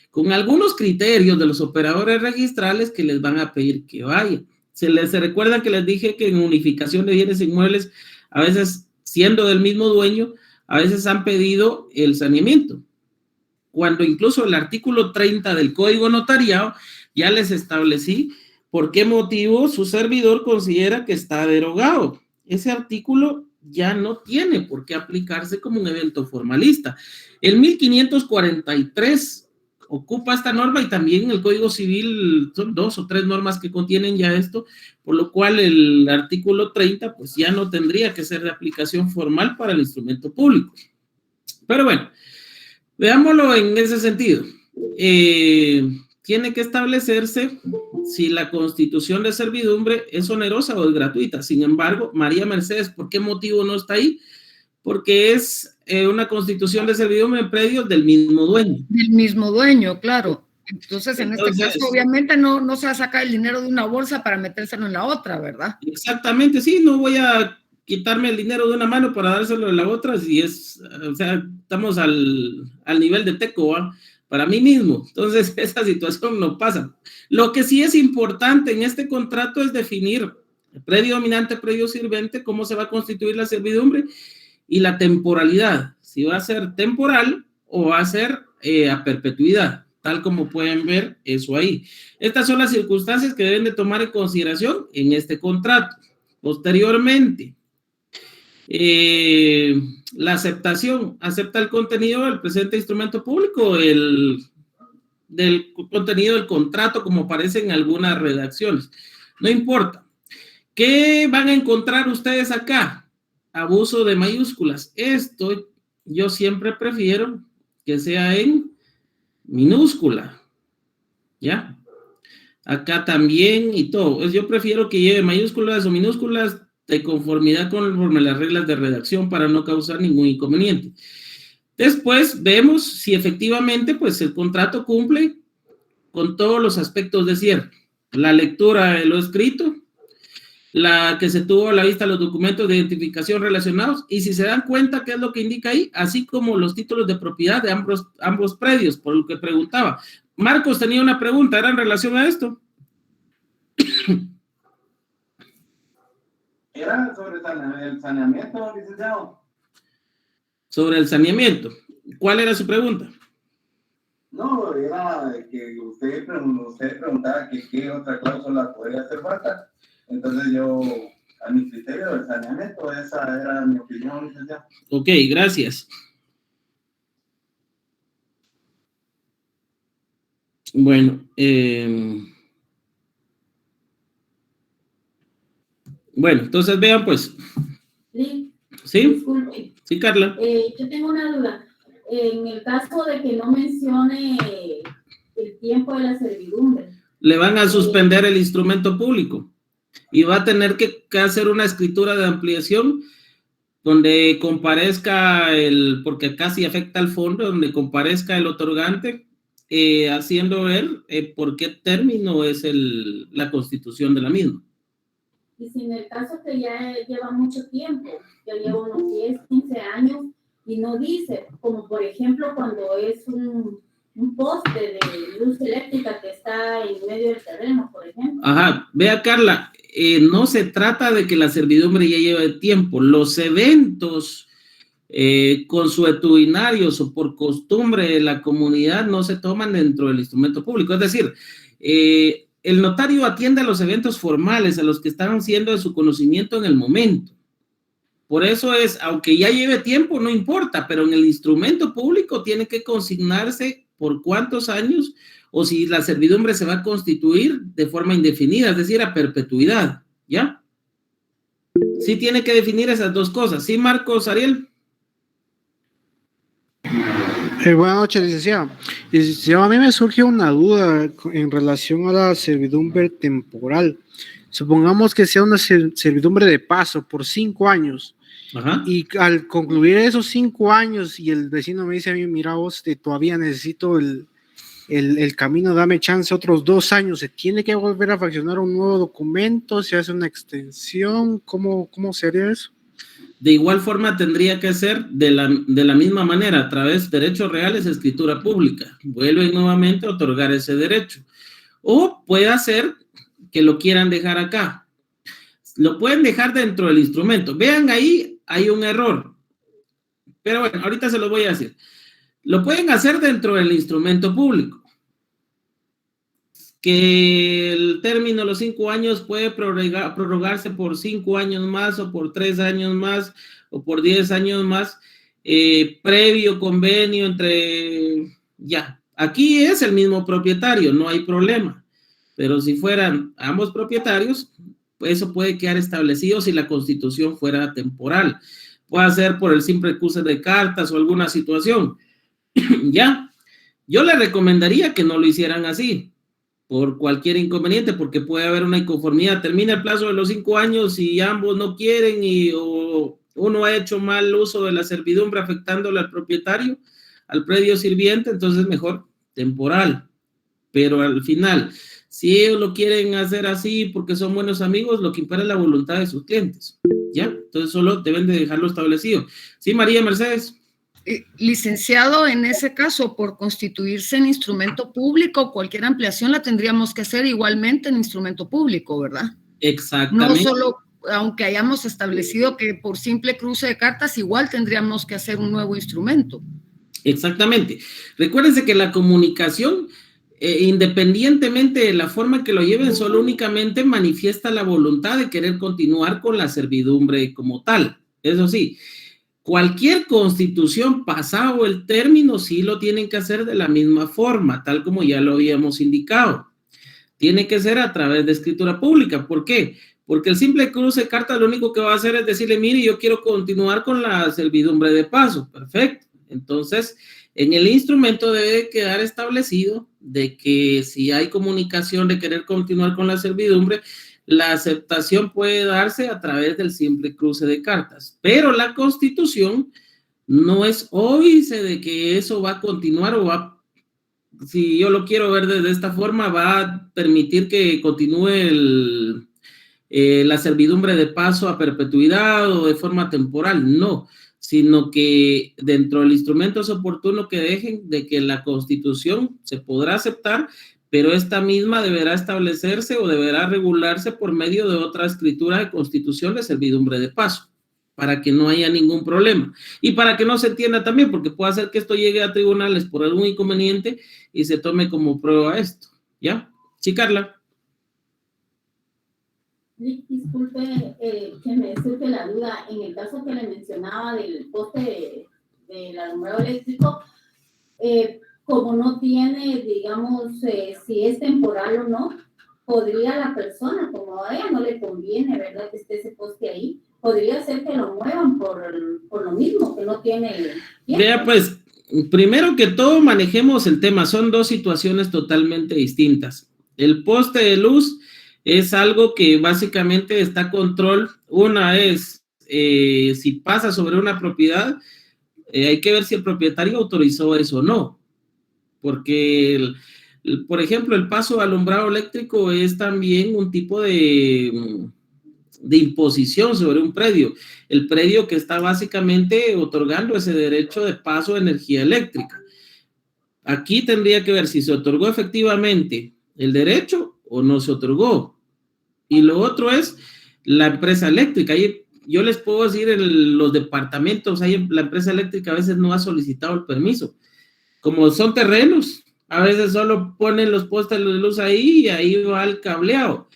con algunos criterios de los operadores registrales que les van a pedir que vayan. Se recuerdan que les dije que en unificación de bienes inmuebles, a veces siendo del mismo dueño, a veces han pedido el saneamiento. Cuando incluso el artículo 30 del Código Notariado ya les establecí por qué motivo su servidor considera que está derogado. Ese artículo ya no tiene por qué aplicarse como un evento formalista. El 1543 ocupa esta norma y también el Código Civil son 2 o 3 normas que contienen ya esto, por lo cual el artículo 30 pues ya no tendría que ser de aplicación formal para el instrumento público. Pero bueno, veámoslo en ese sentido. Tiene que establecerse si la constitución de servidumbre es onerosa o es gratuita. Sin embargo, María Mercedes, ¿por qué motivo no está ahí? Porque es una constitución de servidumbre en predios del mismo dueño. Del mismo dueño, claro. Entonces, en este caso, obviamente no se va a sacar el dinero de una bolsa para metérselo en la otra, ¿verdad? Exactamente, sí, no voy a quitarme el dinero de una mano para dárselo de la otra, si es, o sea, estamos al nivel de teco, ¿va? Para mí mismo. Entonces, esa situación no pasa. Lo que sí es importante en este contrato es definir el predio dominante, predio sirviente, cómo se va a constituir la servidumbre y la temporalidad. Si va a ser temporal o va a ser a perpetuidad, tal como pueden ver eso ahí. Estas son las circunstancias que deben de tomar en consideración en este contrato. Posteriormente, la aceptación, acepta el contenido del presente instrumento público, del contenido del contrato como aparece en algunas redacciones. No importa. ¿Qué van a encontrar ustedes acá? Abuso de mayúsculas. Esto yo siempre prefiero que sea en minúscula. ¿Ya? Acá también y todo. Yo prefiero que lleve mayúsculas o minúsculas de conformidad con las reglas de redacción para no causar ningún inconveniente. Después vemos si efectivamente pues el contrato cumple con todos los aspectos de cierre. La lectura de lo escrito, la que se tuvo a la vista los documentos de identificación relacionados, y si se dan cuenta qué es lo que indica ahí, así como los títulos de propiedad de ambos predios, por lo que preguntaba. Marcos tenía una pregunta, ¿era en relación a esto? Era sobre el saneamiento, licenciado. Sobre el saneamiento. ¿Cuál era su pregunta? No, era que usted preguntaba que qué otra cláusula podría hacer falta. Entonces yo, a mi criterio del saneamiento, esa era mi opinión, licenciado. Ok, gracias. Bueno, entonces vean pues. Sí. ¿Sí? Disculpe. Sí, Carla. Yo tengo una duda. En el caso de que no mencione el tiempo de la servidumbre. Le van a suspender el instrumento público y va a tener que hacer una escritura de ampliación donde comparezca porque acá sí afecta al fondo, donde comparezca el otorgante, haciendo ver por qué término es la constitución de la misma. Y si en el caso que ya lleva mucho tiempo, ya lleva unos 10, 15 años, y no dice, como por ejemplo cuando es un poste de luz eléctrica que está en medio del terreno, por ejemplo. Ajá, vea Carla, no se trata de que la servidumbre ya lleve tiempo, los eventos consuetudinarios o por costumbre de la comunidad no se toman dentro del instrumento público, es decir, el notario atiende a los eventos formales, a los que están siendo de su conocimiento en el momento. Por eso aunque ya lleve tiempo, no importa, pero en el instrumento público tiene que consignarse por cuántos años o si la servidumbre se va a constituir de forma indefinida, es decir, a perpetuidad, ¿ya? Sí tiene que definir esas dos cosas. ¿Sí, Marcos, Ariel? Buenas noches, licenciado. Licenciado, a mí me surge una duda en relación a la servidumbre temporal. Supongamos que sea una servidumbre de paso por 5 años. Ajá. Y al concluir esos 5 años y el vecino me dice a mí, mira vos, todavía necesito el camino, dame chance otros 2 años, ¿se tiene que volver a fraccionar un nuevo documento? ¿Se hace una extensión? ¿Cómo sería eso? De igual forma tendría que ser de la misma manera, a través de derechos reales, escritura pública. Vuelven nuevamente a otorgar ese derecho. O puede ser que lo quieran dejar acá. Lo pueden dejar dentro del instrumento. Vean ahí, hay un error. Pero bueno, ahorita se lo voy a decir. Lo pueden hacer dentro del instrumento público. Que el término de los 5 años puede prorrogarse por 5 años más o por 3 años más o por 10 años más, previo convenio entre, ya, aquí es el mismo propietario, no hay problema, pero si fueran ambos propietarios, pues eso puede quedar establecido si la constitución fuera temporal, puede ser por el simple cruce de cartas o alguna situación, ya, yo le recomendaría que no lo hicieran así, por cualquier inconveniente, porque puede haber una inconformidad. Termina el plazo de los 5 años y ambos no quieren o uno ha hecho mal uso de la servidumbre afectándole al propietario, al predio sirviente, entonces mejor temporal. Pero al final, si ellos lo quieren hacer así porque son buenos amigos, lo que impera es la voluntad de sus clientes, ¿ya? Entonces solo deben de dejarlo establecido. Sí, María Mercedes. Licenciado, en ese caso, por constituirse en instrumento público, cualquier ampliación la tendríamos que hacer igualmente en instrumento público, ¿verdad? Exactamente. No solo, aunque hayamos establecido que por simple cruce de cartas, igual tendríamos que hacer un nuevo instrumento. Exactamente. Recuérdense que la comunicación, independientemente de la forma que lo lleven, solo únicamente manifiesta la voluntad de querer continuar con la servidumbre como tal. Eso sí, cualquier constitución pasado el término sí lo tienen que hacer de la misma forma, tal como ya lo habíamos indicado. Tiene que ser a través de escritura pública. ¿Por qué? Porque el simple cruce de cartas lo único que va a hacer es decirle, mire, yo quiero continuar con la servidumbre de paso. Perfecto. Entonces, en el instrumento debe quedar establecido de que si hay comunicación de querer continuar con la servidumbre, la aceptación puede darse a través del simple cruce de cartas. Pero la Constitución no es óbice de que eso va a continuar o va, si yo lo quiero ver de esta forma, va a permitir que continúe la servidumbre de paso a perpetuidad o de forma temporal. No, sino que dentro del instrumento es oportuno que dejen de que la Constitución se podrá aceptar, pero esta misma deberá establecerse o deberá regularse por medio de otra escritura de Constitución de servidumbre de paso, para que no haya ningún problema. Y para que no se entienda también, porque puede hacer que esto llegue a tribunales por algún inconveniente y se tome como prueba esto. ¿Ya? Sí, Carla. Disculpe que me surge la duda. En el caso que le mencionaba del poste del alumbrado eléctrico, como no tiene, digamos, si es temporal o no, podría la persona, como a ella no le conviene, ¿verdad?, que esté ese poste ahí, podría ser que lo muevan por lo mismo, que no tiene tiempo. Vea, pues, primero que todo manejemos el tema, son dos situaciones totalmente distintas. El poste de luz es algo que básicamente está a control. Una es, si pasa sobre una propiedad, hay que ver si el propietario autorizó eso o no. Porque, por ejemplo, el paso de alumbrado eléctrico es también un tipo de imposición sobre un predio. El predio que está básicamente otorgando ese derecho de paso de energía eléctrica. Aquí tendría que ver si se otorgó efectivamente el derecho o no se otorgó. Y lo otro es la empresa eléctrica. Ahí yo les puedo decir, en los departamentos, ahí la empresa eléctrica a veces no ha solicitado el permiso. Como son terrenos, a veces solo ponen los postes de luz ahí y ahí va el cableado.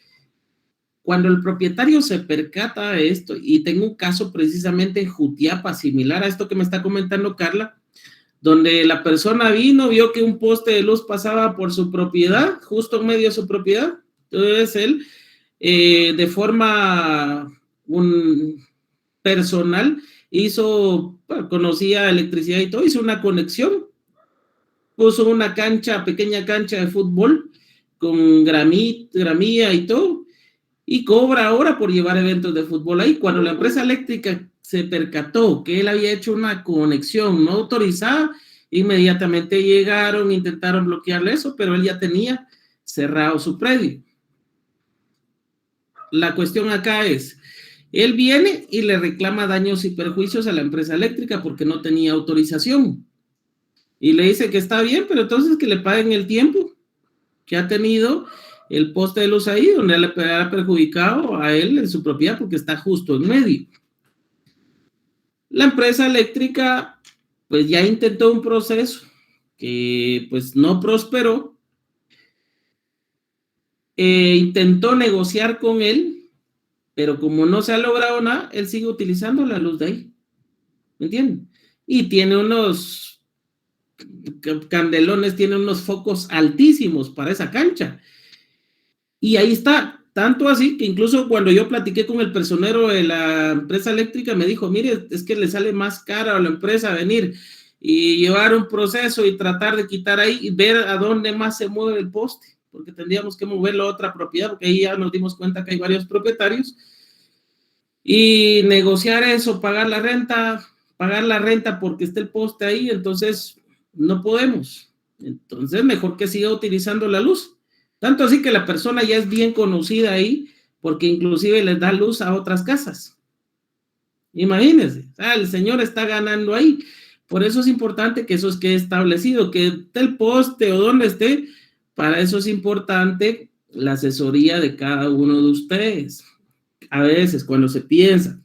Cuando el propietario se percata de esto, y tengo un caso precisamente en Jutiapa similar a esto que me está comentando Carla, donde la persona vio que un poste de luz pasaba por su propiedad, justo en medio de su propiedad. Entonces él, de forma personal, conocía electricidad y todo, hizo una conexión, puso una pequeña cancha de fútbol con gramilla y todo, y cobra ahora por llevar eventos de fútbol ahí. Cuando la empresa eléctrica se percató que él había hecho una conexión no autorizada, inmediatamente llegaron, intentaron bloquearle eso, pero él ya tenía cerrado su predio. La cuestión acá es, él viene y le reclama daños y perjuicios a la empresa eléctrica porque no tenía autorización. Y le dice que está bien, pero entonces que le paguen el tiempo que ha tenido el poste de luz ahí, donde le ha perjudicado a él en su propiedad porque está justo en medio. La empresa eléctrica pues ya intentó un proceso que pues no prosperó. Intentó negociar con él, pero como no se ha logrado nada, él sigue utilizando la luz de ahí. ¿Me entienden? Y tiene unos candelones, tiene unos focos altísimos para esa cancha. Y ahí está, tanto así que incluso cuando yo platiqué con el personero de la empresa eléctrica, me dijo, mire, es que le sale más caro a la empresa venir y llevar un proceso y tratar de quitar ahí y ver a dónde más se mueve el poste, porque tendríamos que moverlo a otra propiedad, porque ahí ya nos dimos cuenta que hay varios propietarios, y negociar eso, pagar la renta porque está el poste ahí, entonces no podemos. Entonces mejor que siga utilizando la luz. Tanto así que la persona ya es bien conocida ahí, porque inclusive les da luz a otras casas. Imagínense, el señor está ganando ahí. Por eso es importante que eso quede establecido, que esté el poste o donde esté. Para eso es importante la asesoría de cada uno de ustedes. A veces cuando se piensa,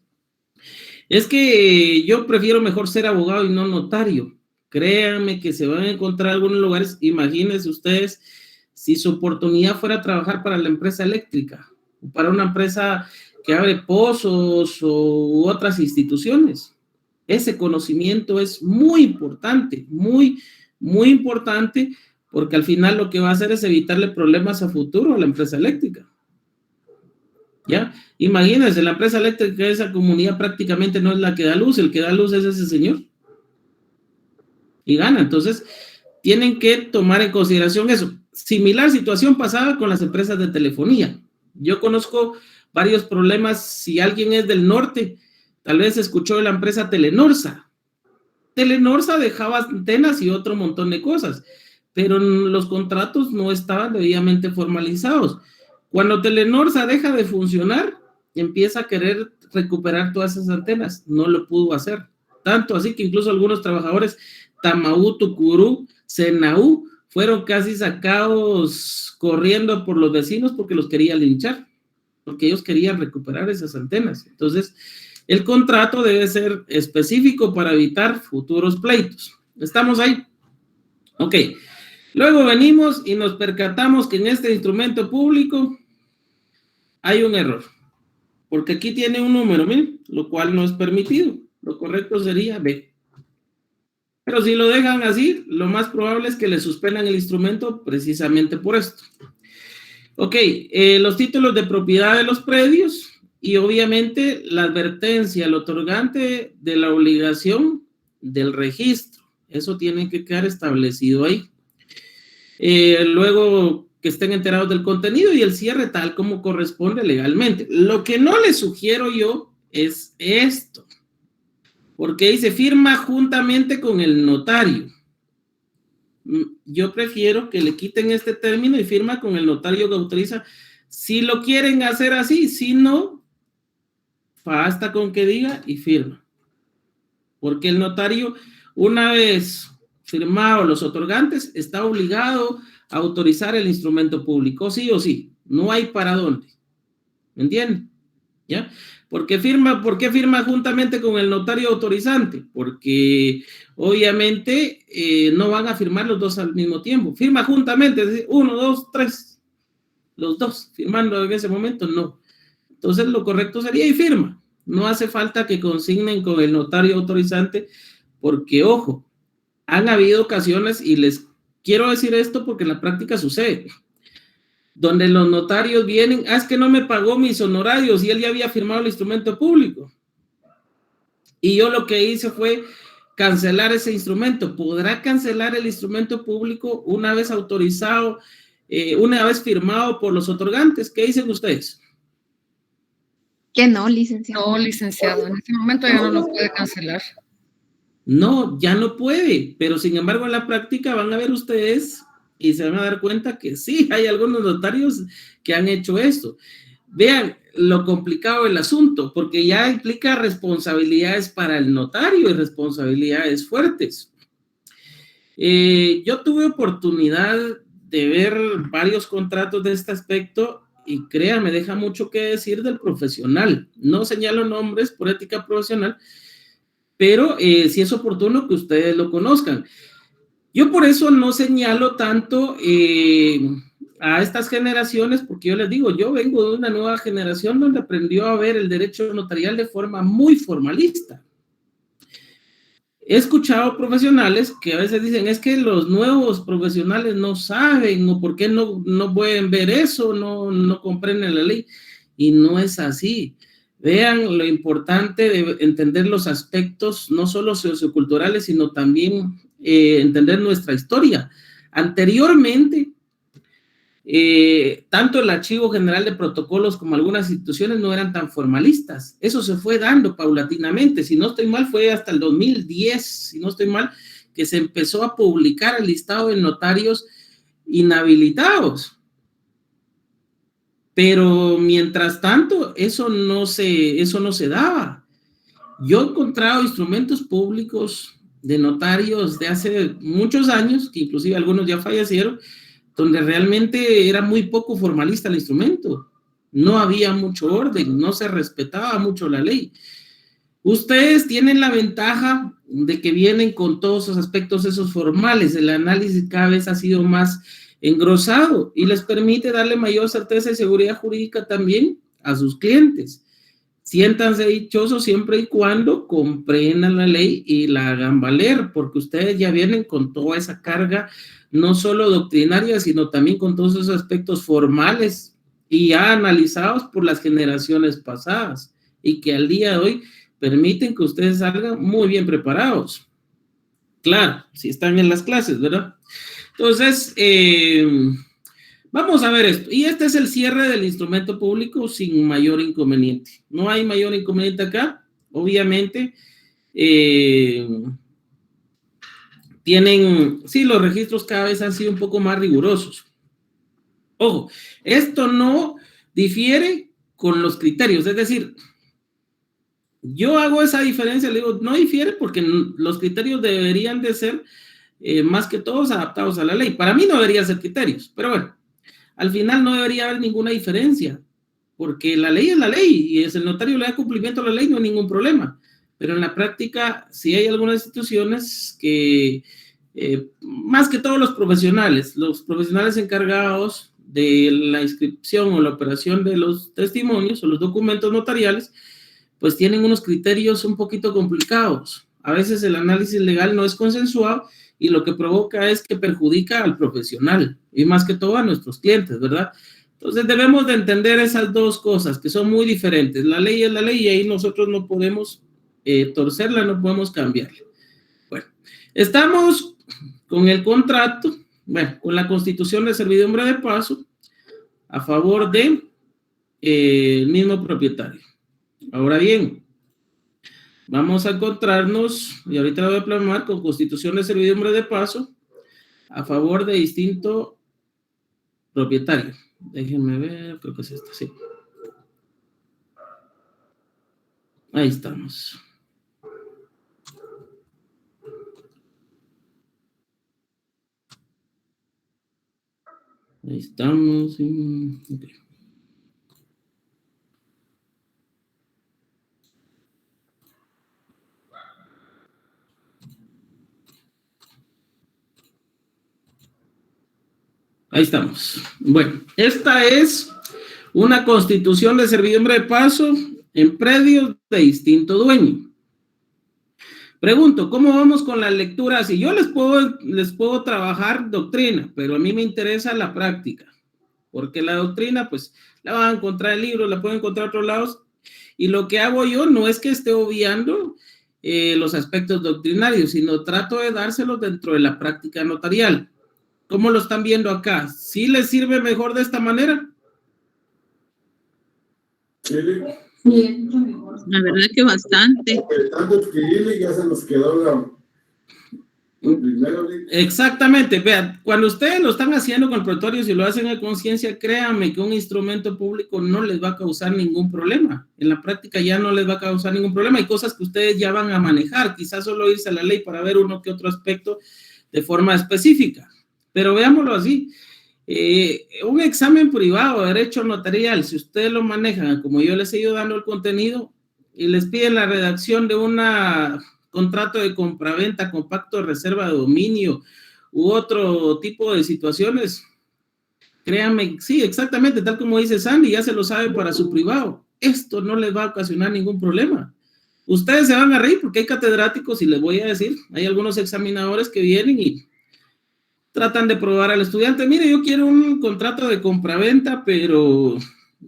es que yo prefiero mejor ser abogado y no notario. créanme que se van a encontrar algunos lugares. Imagínense ustedes si su oportunidad fuera trabajar para la empresa eléctrica, o para una empresa que abre pozos u otras instituciones. Ese conocimiento es muy importante, muy, muy importante, porque al final lo que va a hacer es evitarle problemas a futuro a la empresa eléctrica. ¿Ya? Imagínense, la empresa eléctrica de esa comunidad prácticamente no es la que da luz, el que da luz es ese señor. Y gana. Entonces, tienen que tomar en consideración eso. Similar situación pasada con las empresas de telefonía. Yo conozco varios problemas. Si alguien es del norte, tal vez escuchó de la empresa Telenorsa. Telenorsa dejaba antenas y otro montón de cosas, pero los contratos no estaban debidamente formalizados. Cuando Telenorsa deja de funcionar, empieza a querer recuperar todas esas antenas. No lo pudo hacer. Tanto así que incluso algunos trabajadores, Tamaú, Tucurú, Senaú, fueron casi sacados corriendo por los vecinos porque los querían linchar, porque ellos querían recuperar esas antenas. Entonces, el contrato debe ser específico para evitar futuros pleitos. ¿Estamos ahí? Ok. Luego venimos y nos percatamos que en este instrumento público hay un error, porque aquí tiene un número, miren, lo cual no es permitido. Lo correcto sería B. Pero si lo dejan así, lo más probable es que le suspendan el instrumento precisamente por esto. Ok, los títulos de propiedad de los predios y obviamente la advertencia al otorgante de la obligación del registro. Eso tiene que quedar establecido ahí. Luego que estén enterados del contenido y el cierre tal como corresponde legalmente. Lo que no les sugiero yo es esto, porque dice firma juntamente con el notario. Yo prefiero que le quiten este término y firma con el notario que autoriza. Si lo quieren hacer así, si no, basta con que diga y firma. Porque el notario, una vez firmado los otorgantes, está obligado a autorizar el instrumento público, sí o sí. No hay para dónde. ¿Me entienden? ¿Ya? ¿Por qué firma juntamente con el notario autorizante? Porque obviamente no van a firmar los dos al mismo tiempo. Firma juntamente, es decir, 1, 2, 3. Los dos firmando en ese momento, no. Entonces lo correcto sería y firma. No hace falta que consignen con el notario autorizante, porque, ojo, han habido ocasiones, y les quiero decir esto porque en la práctica sucede, donde los notarios vienen, es que no me pagó mis honorarios y él ya había firmado el instrumento público. Y yo lo que hice fue cancelar ese instrumento. ¿Podrá cancelar el instrumento público una vez autorizado, una vez firmado por los otorgantes? ¿Qué dicen ustedes? Que no, licenciado. No, licenciado, en este momento ya no lo puede cancelar. No, ya no puede, pero sin embargo en la práctica van a ver ustedes y se van a dar cuenta que sí, hay algunos notarios que han hecho esto. Vean lo complicado del asunto, porque ya implica responsabilidades para el notario y responsabilidades fuertes. Yo tuve oportunidad de ver varios contratos de este aspecto y créanme, deja mucho que decir del profesional. No señalo nombres por ética profesional, pero sí es oportuno que ustedes lo conozcan. Yo por eso no señalo tanto a estas generaciones, porque yo les digo, yo vengo de una nueva generación donde aprendió a ver el derecho notarial de forma muy formalista. He escuchado profesionales que a veces dicen, es que los nuevos profesionales no saben, o por qué no pueden ver eso, no comprenden la ley, y no es así. Vean lo importante de entender los aspectos, no solo socioculturales, sino también entender nuestra historia. Anteriormente, tanto el Archivo General de Protocolos como algunas instituciones no eran tan formalistas. Eso se fue dando paulatinamente. Si no estoy mal, fue hasta el 2010, si no estoy mal, que se empezó a publicar el listado de notarios inhabilitados. Pero mientras tanto, eso no se daba. Yo he encontrado instrumentos públicos de notarios de hace muchos años, que inclusive algunos ya fallecieron, donde realmente era muy poco formalista el instrumento. No había mucho orden, no se respetaba mucho la ley. Ustedes tienen la ventaja de que vienen con todos esos aspectos esos formales. El análisis cada vez ha sido más engrosado y les permite darle mayor certeza y seguridad jurídica también a sus clientes. Siéntanse dichosos siempre y cuando comprendan la ley y la hagan valer, porque ustedes ya vienen con toda esa carga, no solo doctrinaria, sino también con todos esos aspectos formales y ya analizados por las generaciones pasadas y que al día de hoy permiten que ustedes salgan muy bien preparados. Claro, si están en las clases, ¿verdad? Entonces, vamos a ver esto. Y este es el cierre del instrumento público sin mayor inconveniente. No hay mayor inconveniente acá. Obviamente, sí, los registros cada vez han sido un poco más rigurosos. Ojo, esto no difiere con los criterios. Es decir, yo hago esa diferencia, le digo, no difiere porque los criterios deberían de ser más que todos adaptados a la ley. Para mí no deberían ser criterios, pero bueno, al final no debería haber ninguna diferencia, porque la ley es la ley y es el notario le da cumplimiento a la ley, no hay ningún problema. Pero en la práctica sí hay algunas instituciones que, más que todos los profesionales encargados de la inscripción o la operación de los testimonios o los documentos notariales, pues tienen unos criterios un poquito complicados. A veces el análisis legal no es consensuado y lo que provoca es que perjudica al profesional y más que todo a nuestros clientes, ¿verdad? Entonces debemos de entender esas dos cosas que son muy diferentes. La ley es la ley y ahí nosotros no podemos torcerla, no podemos cambiarla. Bueno, estamos con el contrato, bueno, con la constitución de servidumbre de paso a favor de el mismo propietario. Ahora bien, vamos a encontrarnos, y ahorita lo voy a plasmar, con constitución de servidumbre de paso a favor de distinto propietario. Déjenme ver, creo que es esta, sí. Ahí estamos. Ahí estamos. Okay. Ahí estamos. Bueno, esta es una constitución de servidumbre de paso en predios de distinto dueño. Pregunto, ¿cómo vamos con la lectura? Si yo les puedo trabajar doctrina, pero a mí me interesa la práctica, porque la doctrina, pues, la van a encontrar en libros, la pueden encontrar en otros lados, y lo que hago yo no es que esté obviando los aspectos doctrinarios, sino trato de dárselos dentro de la práctica notarial. ¿Cómo lo están viendo acá? ¿Sí les sirve mejor de esta manera? Sí, la verdad que bastante. Tanto escribirle ya se nos quedó lo primero. Exactamente, vean, cuando ustedes lo están haciendo con el pretorio, si lo hacen a conciencia, créanme que un instrumento público no les va a causar ningún problema. En la práctica ya no les va a causar ningún problema. Hay cosas que ustedes ya van a manejar, quizás solo irse a la ley para ver uno que otro aspecto de forma específica. Pero veámoslo así, un examen privado de derecho notarial, si ustedes lo manejan, como yo les he ido dando el contenido, y les piden la redacción de un contrato de compraventa con pacto de reserva de dominio u otro tipo de situaciones, créanme, sí, exactamente, tal como dice Sandy, ya se lo sabe para su privado. Esto no les va a ocasionar ningún problema. Ustedes se van a reír porque hay catedráticos, y les voy a decir, hay algunos examinadores que vienen y tratan de probar al estudiante, mire, yo quiero un contrato de compraventa, pero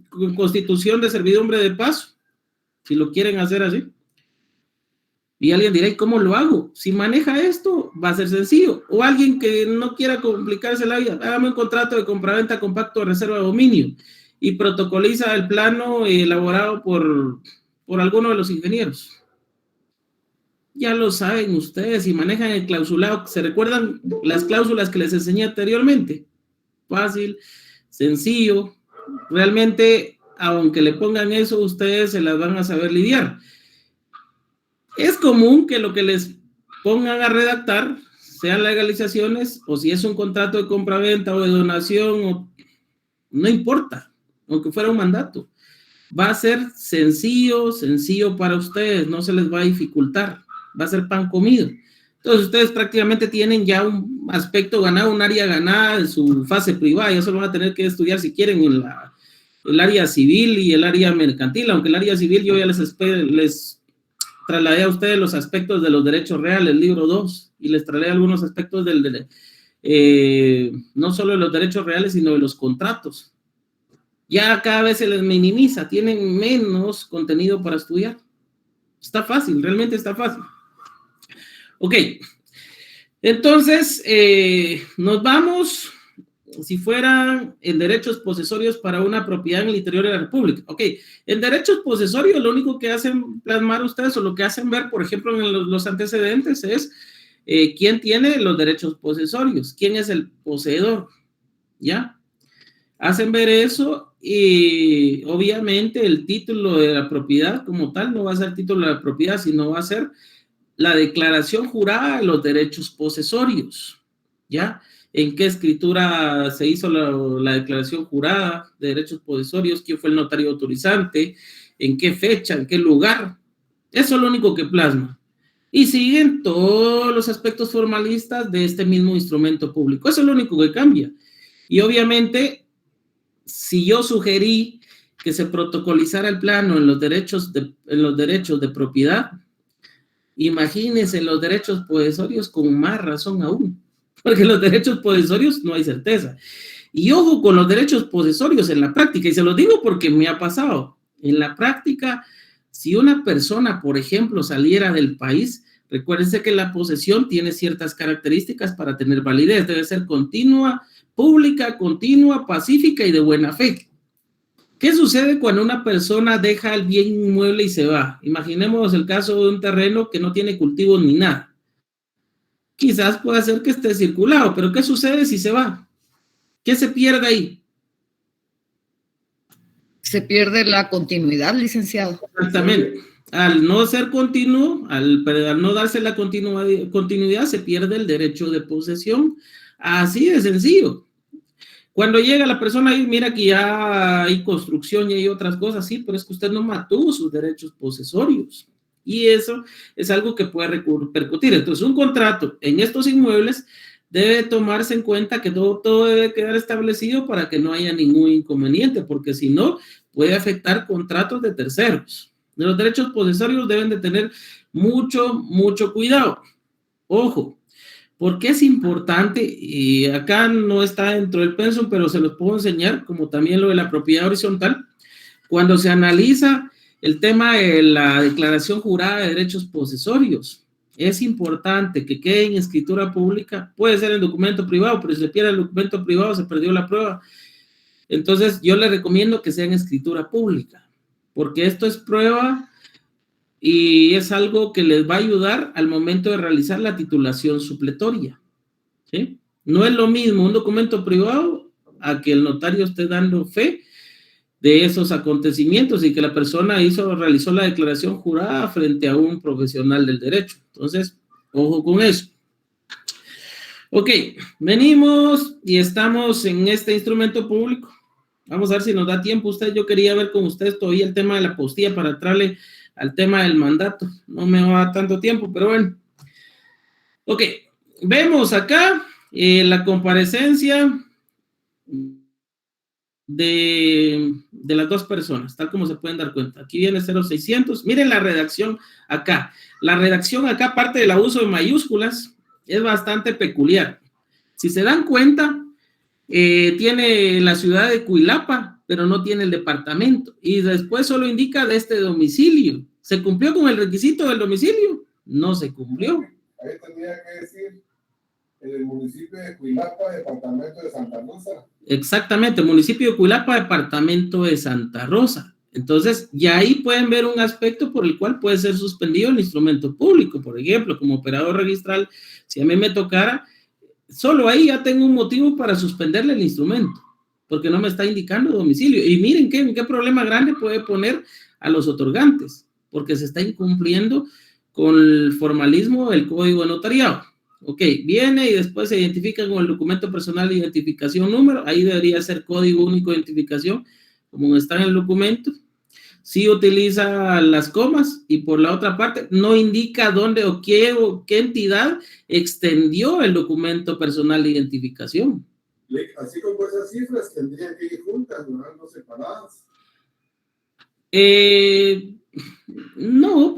con constitución de servidumbre de paso, si lo quieren hacer así. Y alguien dirá, ¿y cómo lo hago? Si maneja esto, va a ser sencillo. O alguien que no quiera complicarse la vida, hágame un contrato de compraventa con pacto de reserva de dominio y protocoliza el plano elaborado por alguno de los ingenieros. Ya lo saben ustedes, si manejan el clausulado, ¿se recuerdan las cláusulas que les enseñé anteriormente? Fácil, sencillo, realmente, aunque le pongan eso, ustedes se las van a saber lidiar. Es común que lo que les pongan a redactar sean legalizaciones, o si es un contrato de compraventa o de donación, no importa, aunque fuera un mandato. va a ser sencillo para ustedes, no se les va a dificultar, va a ser pan comido. Entonces ustedes prácticamente tienen ya un aspecto ganado, un área ganada en su fase privada, ya solo van a tener que estudiar si quieren en el área civil y el área mercantil, aunque el área civil yo ya les trasladé a ustedes los aspectos de los derechos reales, el libro 2, y les trasladé algunos aspectos no solo de los derechos reales, sino de los contratos. Ya cada vez se les minimiza, tienen menos contenido para estudiar. Está fácil, realmente está fácil. Ok, entonces nos vamos, si fueran en derechos posesorios para una propiedad en el interior de la República. Ok, en derechos posesorios lo único que hacen plasmar ustedes o lo que hacen ver, por ejemplo, en los antecedentes es quién tiene los derechos posesorios, quién es el poseedor, ¿ya? Hacen ver eso y obviamente el título de la propiedad como tal no va a ser título de la propiedad, sino va a ser la declaración jurada de los derechos posesorios, ¿ya? ¿En qué escritura se hizo la declaración jurada de derechos posesorios? ¿Quién fue el notario autorizante? ¿En qué fecha? ¿En qué lugar? Eso es lo único que plasma. Y siguen todos los aspectos formalistas de este mismo instrumento público. Eso es lo único que cambia. Y obviamente, si yo sugerí que se protocolizara el plano en los derechos de propiedad, imagínense los derechos posesorios con más razón aún, porque los derechos posesorios no hay certeza. Y ojo con los derechos posesorios en la práctica, y se los digo porque me ha pasado. En la práctica, si una persona, por ejemplo, saliera del país, recuérdense que la posesión tiene ciertas características para tener validez. Debe ser continua, pública, continua, pacífica y de buena fe. ¿Qué sucede cuando una persona deja el bien inmueble y se va? Imaginemos el caso de un terreno que no tiene cultivos ni nada. Quizás pueda ser que esté circulado, pero ¿qué sucede si se va? ¿Qué se pierde ahí? Se pierde la continuidad, licenciado. Exactamente. Al no ser continuo, al no darse la continuidad, se pierde el derecho de posesión. Así de sencillo. Cuando llega la persona y mira que ya hay construcción y hay otras cosas, sí, pero es que usted no mantuvo sus derechos posesorios. Y eso es algo que puede repercutir. Entonces, un contrato en estos inmuebles debe tomarse en cuenta que todo debe quedar establecido para que no haya ningún inconveniente, porque si no, puede afectar contratos de terceros. Los derechos posesorios deben de tener mucho cuidado. Ojo. ¿Por qué es importante? Y acá no está dentro del pensum, pero se los puedo enseñar, como también lo de la propiedad horizontal. Cuando se analiza el tema de la declaración jurada de derechos posesorios, es importante que quede en escritura pública, puede ser en documento privado, pero si se pierde el documento privado, se perdió la prueba. Entonces, yo les recomiendo que sea en escritura pública, porque esto es prueba y es algo que les va a ayudar al momento de realizar la titulación supletoria, ¿sí? No es lo mismo un documento privado a que el notario esté dando fe de esos acontecimientos y que la persona realizó la declaración jurada frente a un profesional del derecho. Entonces, ojo con eso. Ok, venimos y estamos en este instrumento público. Vamos a ver si nos da tiempo. Yo quería ver con ustedes todavía el tema de la apostilla para entrarle al tema del mandato. No me va a dar tanto tiempo, pero bueno. Ok, vemos acá la comparecencia de las dos personas, tal como se pueden dar cuenta. Aquí viene 0600. Miren la redacción acá. La redacción acá, aparte del abuso de mayúsculas, es bastante peculiar. Si se dan cuenta, tiene la ciudad de Cuilapa, pero no tiene el departamento. Y después solo indica de este domicilio. ¿Se cumplió con el requisito del domicilio? No se cumplió. Ahí tendría que decir en el municipio de Cuilapa, departamento de Santa Rosa. Exactamente, municipio de Cuilapa, departamento de Santa Rosa. Entonces, ya ahí pueden ver un aspecto por el cual puede ser suspendido el instrumento público. Por ejemplo, como operador registral, si a mí me tocara, solo ahí ya tengo un motivo para suspenderle el instrumento, porque no me está indicando domicilio. Y miren qué problema grande puede poner a los otorgantes, porque se está incumpliendo con el formalismo del código de notariado. Ok, viene y después se identifica con el documento personal de identificación número, ahí debería ser código único de identificación, como está en el documento. sí utiliza las comas y por la otra parte no indica dónde o qué entidad extendió el documento personal de identificación. Así como esas cifras tendrían que ir juntas, no separadas. No,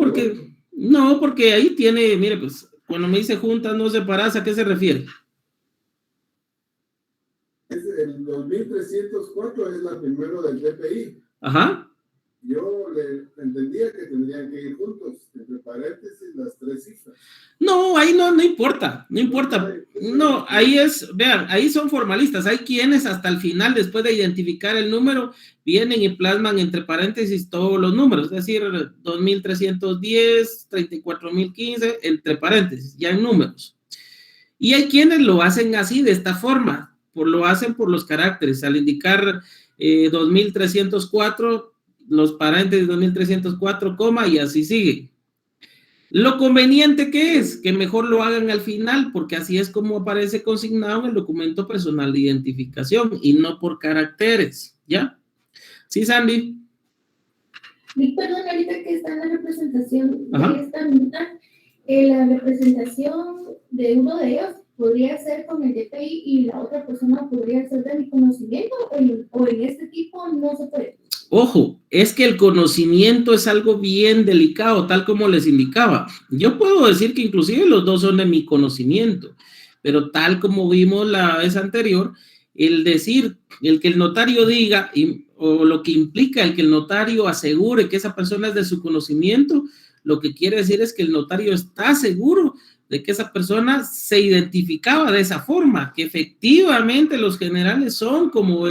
porque ahí tiene, mire, pues, cuando me dice juntas no separadas, ¿a qué se refiere? El 2304 es la primero del DPI. Ajá. Yo le entendía que tendrían que ir juntos, entre paréntesis, las 3 cifras. No, ahí no importa. No, ahí es, vean, ahí son formalistas. Hay quienes hasta el final, después de identificar el número, vienen y plasman entre paréntesis todos los números, es decir, 2310, 34015, entre paréntesis, ya en números. Y hay quienes lo hacen así, de esta forma, lo hacen por los caracteres. Al indicar 2304, los paréntesis 2304, coma, y así sigue. Lo conveniente que es que mejor lo hagan al final, porque así es como aparece consignado en el documento personal de identificación y no por caracteres, ¿ya? Sí, Sandy. Perdón, ahorita que está en la representación de esta mitad, la representación de uno de ellos podría ser con el DPI y la otra persona podría ser de mi conocimiento, o en este tipo no se puede. Ojo, es que el conocimiento es algo bien delicado, tal como les indicaba. Yo puedo decir que inclusive los dos son de mi conocimiento, pero tal como vimos la vez anterior, el decir, el que el notario diga, o lo que implica el que el notario asegure que esa persona es de su conocimiento, lo que quiere decir es que el notario está seguro de que esa persona se identificaba de esa forma, que efectivamente los generales son como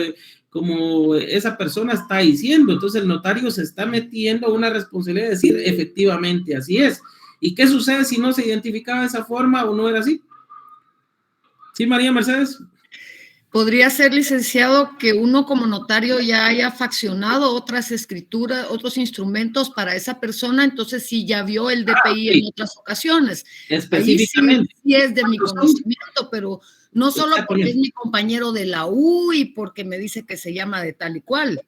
esa persona está diciendo. Entonces el notario se está metiendo una responsabilidad de decir efectivamente así es. ¿Y qué sucede si no se identificaba de esa forma o no era así? ¿Sí, María Mercedes? Podría ser, licenciado, que uno como notario ya haya faccionado otras escrituras, otros instrumentos para esa persona, entonces sí ya vio el DPI en otras ocasiones. Específicamente. Ahí sí es de mi conocimiento, pero no solo porque es mi compañero de la U y porque me dice que se llama de tal y cual.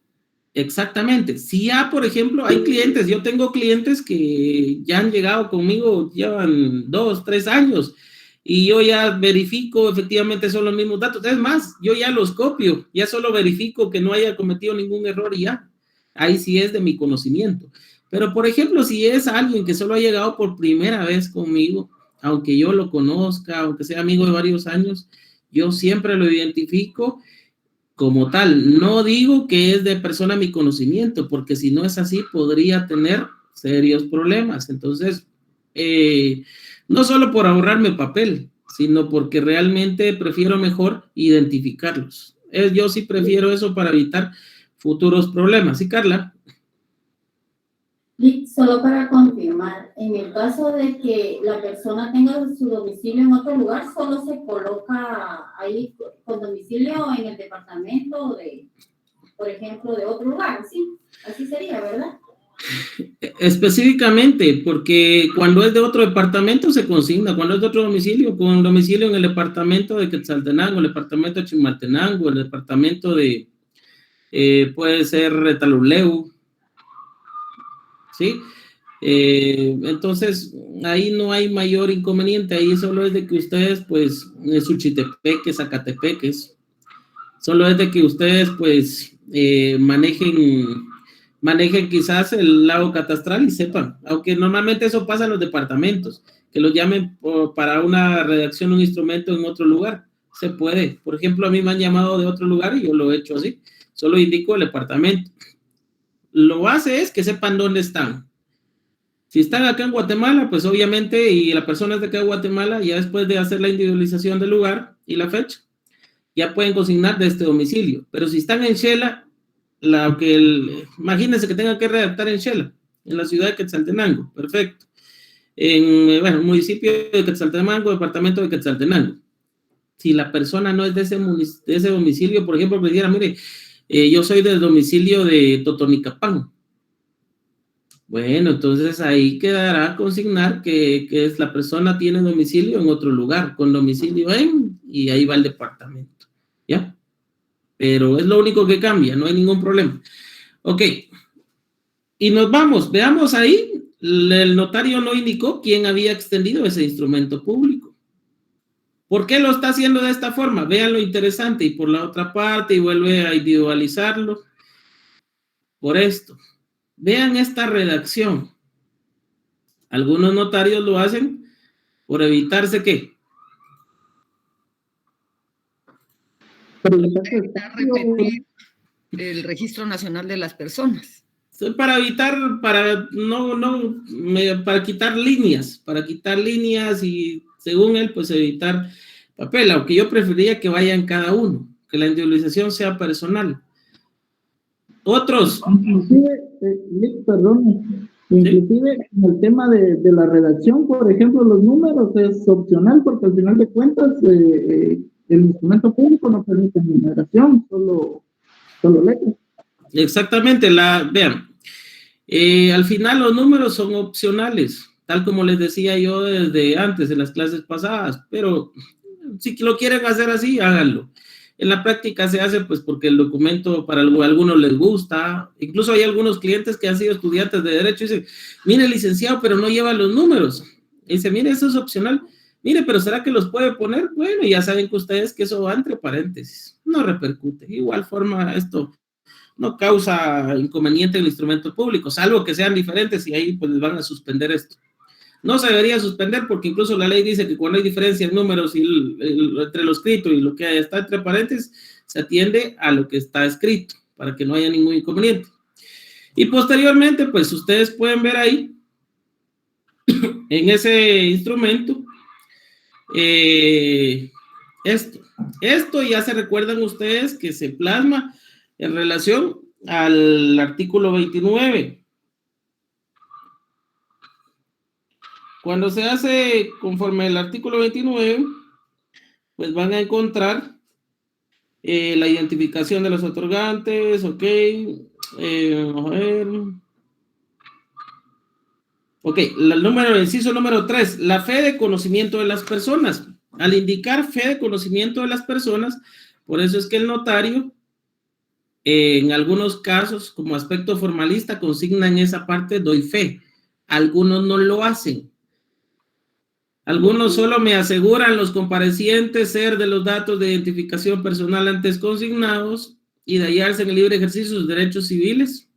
Exactamente. Si ya, por ejemplo, hay clientes, yo tengo clientes que ya han llegado conmigo, llevan 2, 3 años, y yo ya verifico, efectivamente son los mismos datos. Es más, yo ya los copio, ya solo verifico que no haya cometido ningún error y ya. Ahí sí es de mi conocimiento. Pero, por ejemplo, si es alguien que solo ha llegado por primera vez conmigo, aunque yo lo conozca, aunque sea amigo de varios años, yo siempre lo identifico como tal. No digo que es de persona mi conocimiento, porque si no es así, podría tener serios problemas. Entonces, no solo por ahorrarme papel, sino porque realmente prefiero mejor identificarlos. Yo sí prefiero eso para evitar futuros problemas. ¿Sí, Carla? Y solo para confirmar, en el caso de que la persona tenga su domicilio en otro lugar, solo se coloca ahí con domicilio en el departamento de, por ejemplo, de otro lugar, ¿sí? Así sería, ¿verdad? Específicamente, porque cuando es de otro departamento se consigna, cuando es de otro domicilio, con domicilio en el departamento de Quetzaltenango, el departamento de Chimaltenango, el departamento de, puede ser Retaluleu, ¿sí? Entonces, ahí no hay mayor inconveniente, ahí solo es de que ustedes, pues, Suchitepeques, Zacatepeques, solo es de que ustedes, pues, manejen quizás el lado catastral y sepan, aunque normalmente eso pasa en los departamentos, que los llamen para una redacción, un instrumento en otro lugar, se puede. Por ejemplo, a mí me han llamado de otro lugar y yo lo he hecho así, solo indico el departamento. Lo base es que sepan dónde están. Si están acá en Guatemala, pues obviamente, y la persona es de acá de Guatemala, ya después de hacer la individualización del lugar y la fecha, ya pueden consignar de este domicilio. Pero si están en Xela, imagínense que tengan que redactar en Xela, en la ciudad de Quetzaltenango, perfecto. En, bueno, municipio de Quetzaltenango, departamento de Quetzaltenango. Si la persona no es de ese domicilio, por ejemplo, me dijera, mire, yo soy del domicilio de Totonicapán. Bueno, entonces ahí quedará consignar que la persona tiene domicilio en otro lugar, con domicilio y ahí va el departamento, ¿ya? Pero es lo único que cambia, no hay ningún problema. Ok. Y nos vamos, veamos ahí, el notario no indicó quién había extendido ese instrumento público. ¿Por qué lo está haciendo de esta forma? Vean lo interesante, y por la otra parte, y vuelve a individualizarlo. Por esto, vean esta redacción. Algunos notarios lo hacen por evitarse ¿qué? Repetir el Registro Nacional de las Personas. Para evitar, para quitar líneas y según él, pues evitar papel, aunque yo preferiría que vayan cada uno, que la individualización sea personal. Otros. Inclusive, perdón, inclusive ¿sí? En el tema de la redacción, por ejemplo, los números es opcional porque al final de cuentas el instrumento público no permite numeración, solo letras. Exactamente, vean, al final los números son opcionales, tal como les decía yo desde antes en las clases pasadas, pero si lo quieren hacer así, háganlo. En la práctica se hace pues porque el documento para algunos les gusta, incluso hay algunos clientes que han sido estudiantes de derecho y dicen, mire licenciado, pero no lleva los números. Y dice, mire, eso es opcional. Mire, pero ¿será que los puede poner? Bueno, ya saben que ustedes que eso va entre paréntesis, no repercute. Igual forma esto no causa inconveniente en el instrumento público, salvo que sean diferentes y ahí pues les van a suspender esto. No se debería suspender porque incluso la ley dice que cuando hay diferencia en números y entre lo escrito y lo que está entre paréntesis, se atiende a lo que está escrito para que no haya ningún inconveniente. Y posteriormente, pues ustedes pueden ver ahí, en ese instrumento, esto ya se recuerdan ustedes que se plasma en relación al artículo 29. Cuando se hace conforme al artículo 29, pues van a encontrar la identificación de los otorgantes, ok, vamos a ver. Ok, el inciso número 3, la fe de conocimiento de las personas. Al indicar fe de conocimiento de las personas, por eso es que el notario, en algunos casos, como aspecto formalista, consigna en esa parte, doy fe. Algunos no lo hacen. Algunos solo me aseguran los comparecientes ser de los datos de identificación personal antes consignados y de hallarse en el libre ejercicio de sus derechos civiles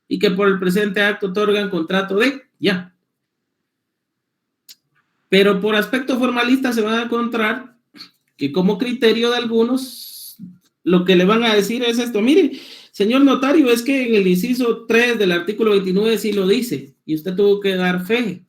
y que por el presente acto otorgan contrato de, ya. Pero por aspecto formalista se van a encontrar que como criterio de algunos, lo que le van a decir es esto, mire, señor notario, es que en el inciso 3 del artículo 29 sí lo dice y usted tuvo que dar fe.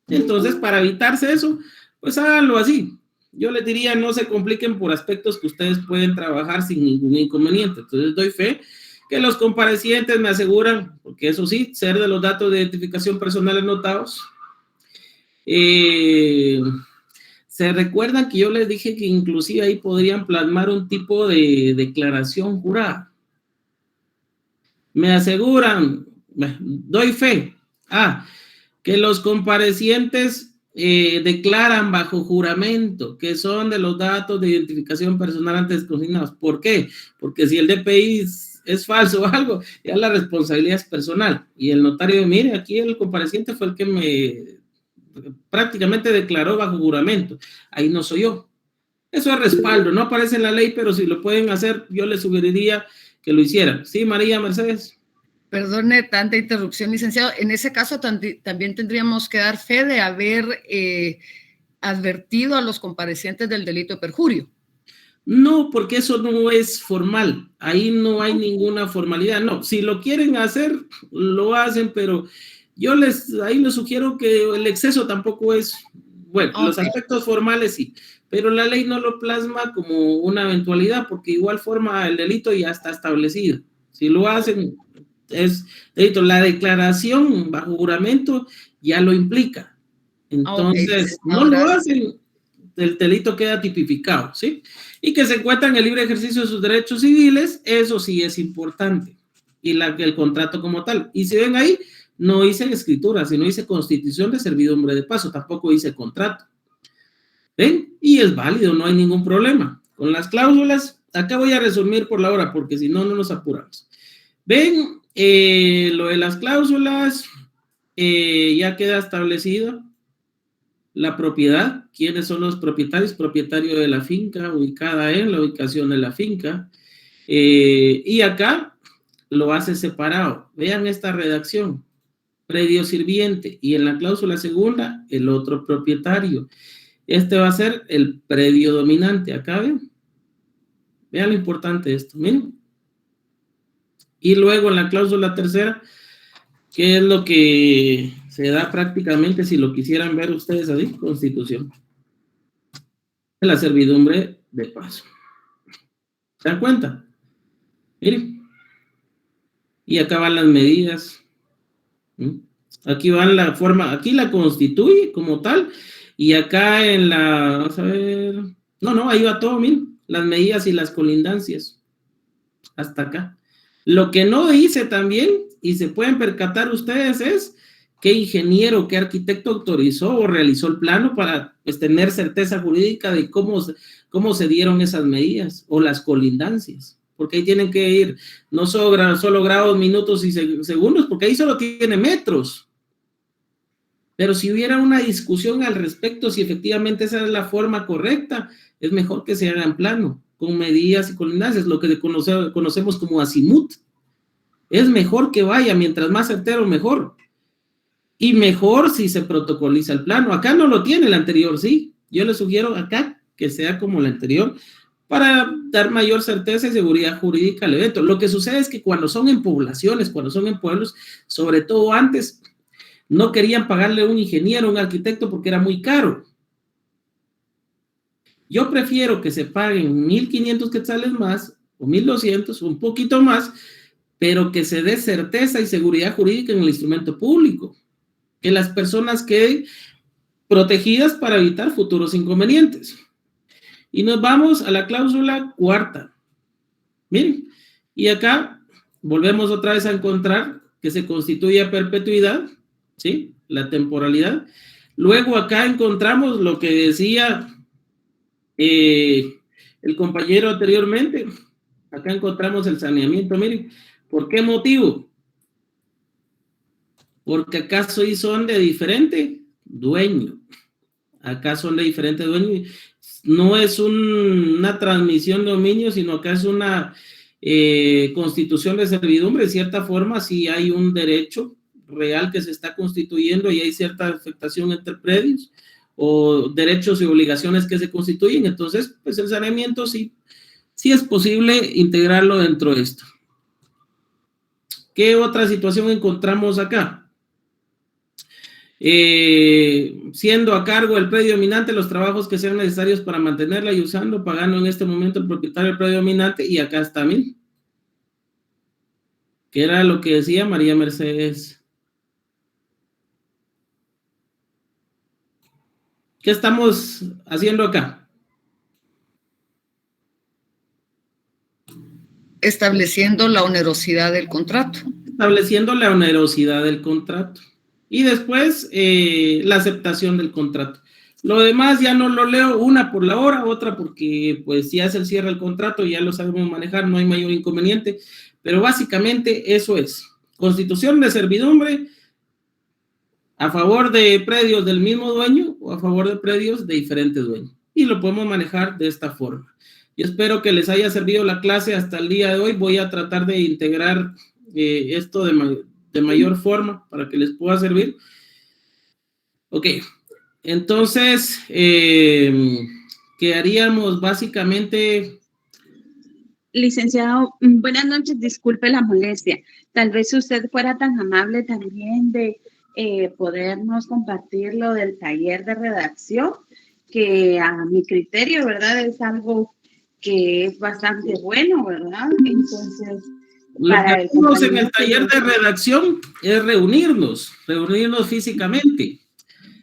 Entonces, para evitarse eso, pues háganlo así. Yo les diría, no se compliquen por aspectos que ustedes pueden trabajar sin ningún inconveniente. Entonces, doy fe que los comparecientes me aseguran, porque eso sí, ser de los datos de identificación personal anotados. Se recuerdan que yo les dije que inclusive ahí podrían plasmar un tipo de declaración jurada. Me aseguran, doy fe, que los comparecientes declaran bajo juramento que son de los datos de identificación personal antes consignados. ¿Por qué? Porque si el DPI es falso o algo, ya la responsabilidad es personal. Y el notario, mire, aquí el compareciente fue el que me prácticamente declaró bajo juramento. Ahí no soy yo. Eso es respaldo, no aparece en la ley, pero si lo pueden hacer, yo les sugeriría que lo hicieran. Sí, María Mercedes. Perdone tanta interrupción, licenciado. En ese caso también tendríamos que dar fe de haber advertido a los comparecientes del delito de perjurio. No, porque eso no es formal. Ahí no hay ninguna formalidad. No, si lo quieren hacer, lo hacen, pero yo ahí les sugiero que el exceso tampoco es, bueno, okay. Los aspectos formales sí, pero la ley no lo plasma como una eventualidad, porque igual forma el delito ya está establecido. Si lo hacen, es delito. La declaración bajo juramento ya lo implica. Entonces, okay. No lo hacen, el delito queda tipificado, ¿sí? Y que se encuentra en el libre ejercicio de sus derechos civiles, eso sí es importante. Y el contrato como tal. Y si ven ahí, no hice escritura, sino hice constitución de servidumbre de paso, tampoco hice contrato. ¿Ven? Y es válido, no hay ningún problema. Con las cláusulas, acá voy a resumir por la hora, porque si no, no nos apuramos. ¿Ven? lo de las cláusulas, ya queda establecido la propiedad, quiénes son los propietarios, propietario de la finca, ubicada en la ubicación de la finca, y acá lo hace separado. Vean esta redacción, predio sirviente, y en la cláusula segunda, el otro propietario. Este va a ser el predio dominante, acá ven. Vean lo importante de esto, miren. Y luego en la cláusula tercera, ¿qué es lo que se da prácticamente si lo quisieran ver ustedes así? Constitución. La servidumbre de paso. ¿Se dan cuenta? Miren. Y acá van las medidas. Aquí van la forma, aquí la constituye como tal. Y acá en la, vamos a ver. No, ahí va todo, miren. Las medidas y las colindancias. Hasta acá. Lo que no dice también, y se pueden percatar ustedes, es qué ingeniero, qué arquitecto autorizó o realizó el plano para pues, tener certeza jurídica de cómo se dieron esas medidas o las colindancias. Porque ahí tienen que ir no solo grados, minutos y segundos, porque ahí solo tiene metros. Pero si hubiera una discusión al respecto, si efectivamente esa es la forma correcta, es mejor que se haga en plano, con medidas y colindancias, lo que conocemos como azimut. Es mejor que vaya, mientras más certero, mejor. Y mejor si se protocoliza el plano. Acá no lo tiene, el anterior sí. Yo le sugiero acá que sea como el anterior, para dar mayor certeza y seguridad jurídica al evento. Lo que sucede es que cuando son en poblaciones, cuando son en pueblos, sobre todo antes, no querían pagarle a un ingeniero, a un arquitecto, porque era muy caro. Yo prefiero que se paguen 1,500 quetzales más, o 1,200, un poquito más, pero que se dé certeza y seguridad jurídica en el instrumento público. Que las personas queden protegidas para evitar futuros inconvenientes. Y nos vamos a la cláusula cuarta. Miren, y acá volvemos otra vez a encontrar que se constituye a perpetuidad, ¿sí? La temporalidad. Luego acá encontramos lo que decía el compañero anteriormente. Acá encontramos el saneamiento. Miren, ¿por qué motivo? Porque acá son de diferente dueño. Acá son de diferente dueño. No es una transmisión de dominio, sino acá es una constitución de servidumbre. De cierta forma, si hay un derecho real que se está constituyendo y hay cierta afectación entre predios o derechos y obligaciones que se constituyen, entonces, pues el saneamiento sí es posible integrarlo dentro de esto. ¿Qué otra situación encontramos acá? Siendo a cargo el predio dominante los trabajos que sean necesarios para mantenerla y usando, pagando en este momento el propietario del predio dominante, y acá está, miren, que era lo que decía María Mercedes. ¿Qué estamos haciendo acá? Estableciendo la onerosidad del contrato. Estableciendo la onerosidad del contrato. Y después la aceptación del contrato. Lo demás ya no lo leo, una por la hora, otra porque pues ya se cierra el contrato, ya lo sabemos manejar, no hay mayor inconveniente, pero básicamente eso es. Constitución de servidumbre a favor de predios del mismo dueño o a favor de predios de diferentes dueños. Y lo podemos manejar de esta forma. Yo espero que les haya servido la clase hasta el día de hoy. Voy a tratar de integrar esto de mayor forma para que les pueda servir. Ok, entonces quedaríamos básicamente. Licenciado, buenas noches, disculpe la molestia. Tal vez usted fuera tan amable también de podernos compartir lo del taller de redacción, que a mi criterio, ¿verdad? Es algo que es bastante bueno, ¿verdad? Entonces, lo que hacemos en el taller de redacción es reunirnos físicamente.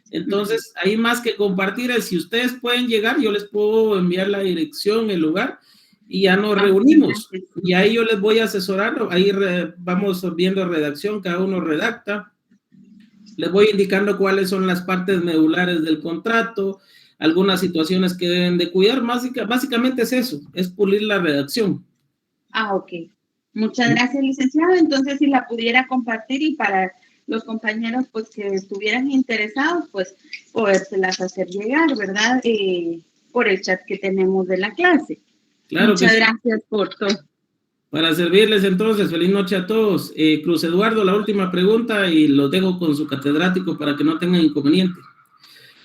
Entonces, ahí más que compartir, si ustedes pueden llegar, yo les puedo enviar la dirección, el lugar, y ya nos reunimos. Y ahí yo les voy a asesorar, ahí vamos viendo redacción, cada uno redacta. Les voy indicando cuáles son las partes medulares del contrato, algunas situaciones que deben de cuidar. Básicamente es eso, es pulir la redacción. Ah, ok. Muchas gracias, licenciado. Entonces, si la pudiera compartir y para los compañeros pues que estuvieran interesados, pues podérselas hacer llegar, ¿verdad? Por el chat que tenemos de la clase. Claro. Muchas gracias por todo. Para servirles entonces, feliz noche a todos. Cruz Eduardo, la última pregunta y los dejo con su catedrático para que no tengan inconveniente.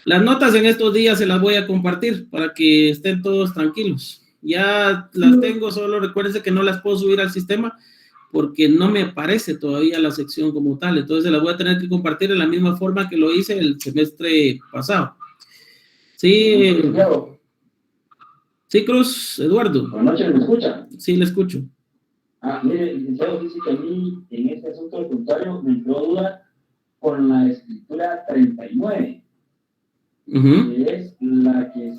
Las notas en estos días se las voy a compartir para que estén todos tranquilos. Ya las tengo, solo recuérdense que no las puedo subir al sistema porque no me aparece todavía la sección como tal. Entonces las voy a tener que compartir de la misma forma que lo hice el semestre pasado. Sí, sí, Cruz Eduardo. Buenas noches, ¿me escucha? Sí, le escucho. Mire, licenciado, dice que a mí en este asunto del contrario me entró duda con la escritura 39, que es la que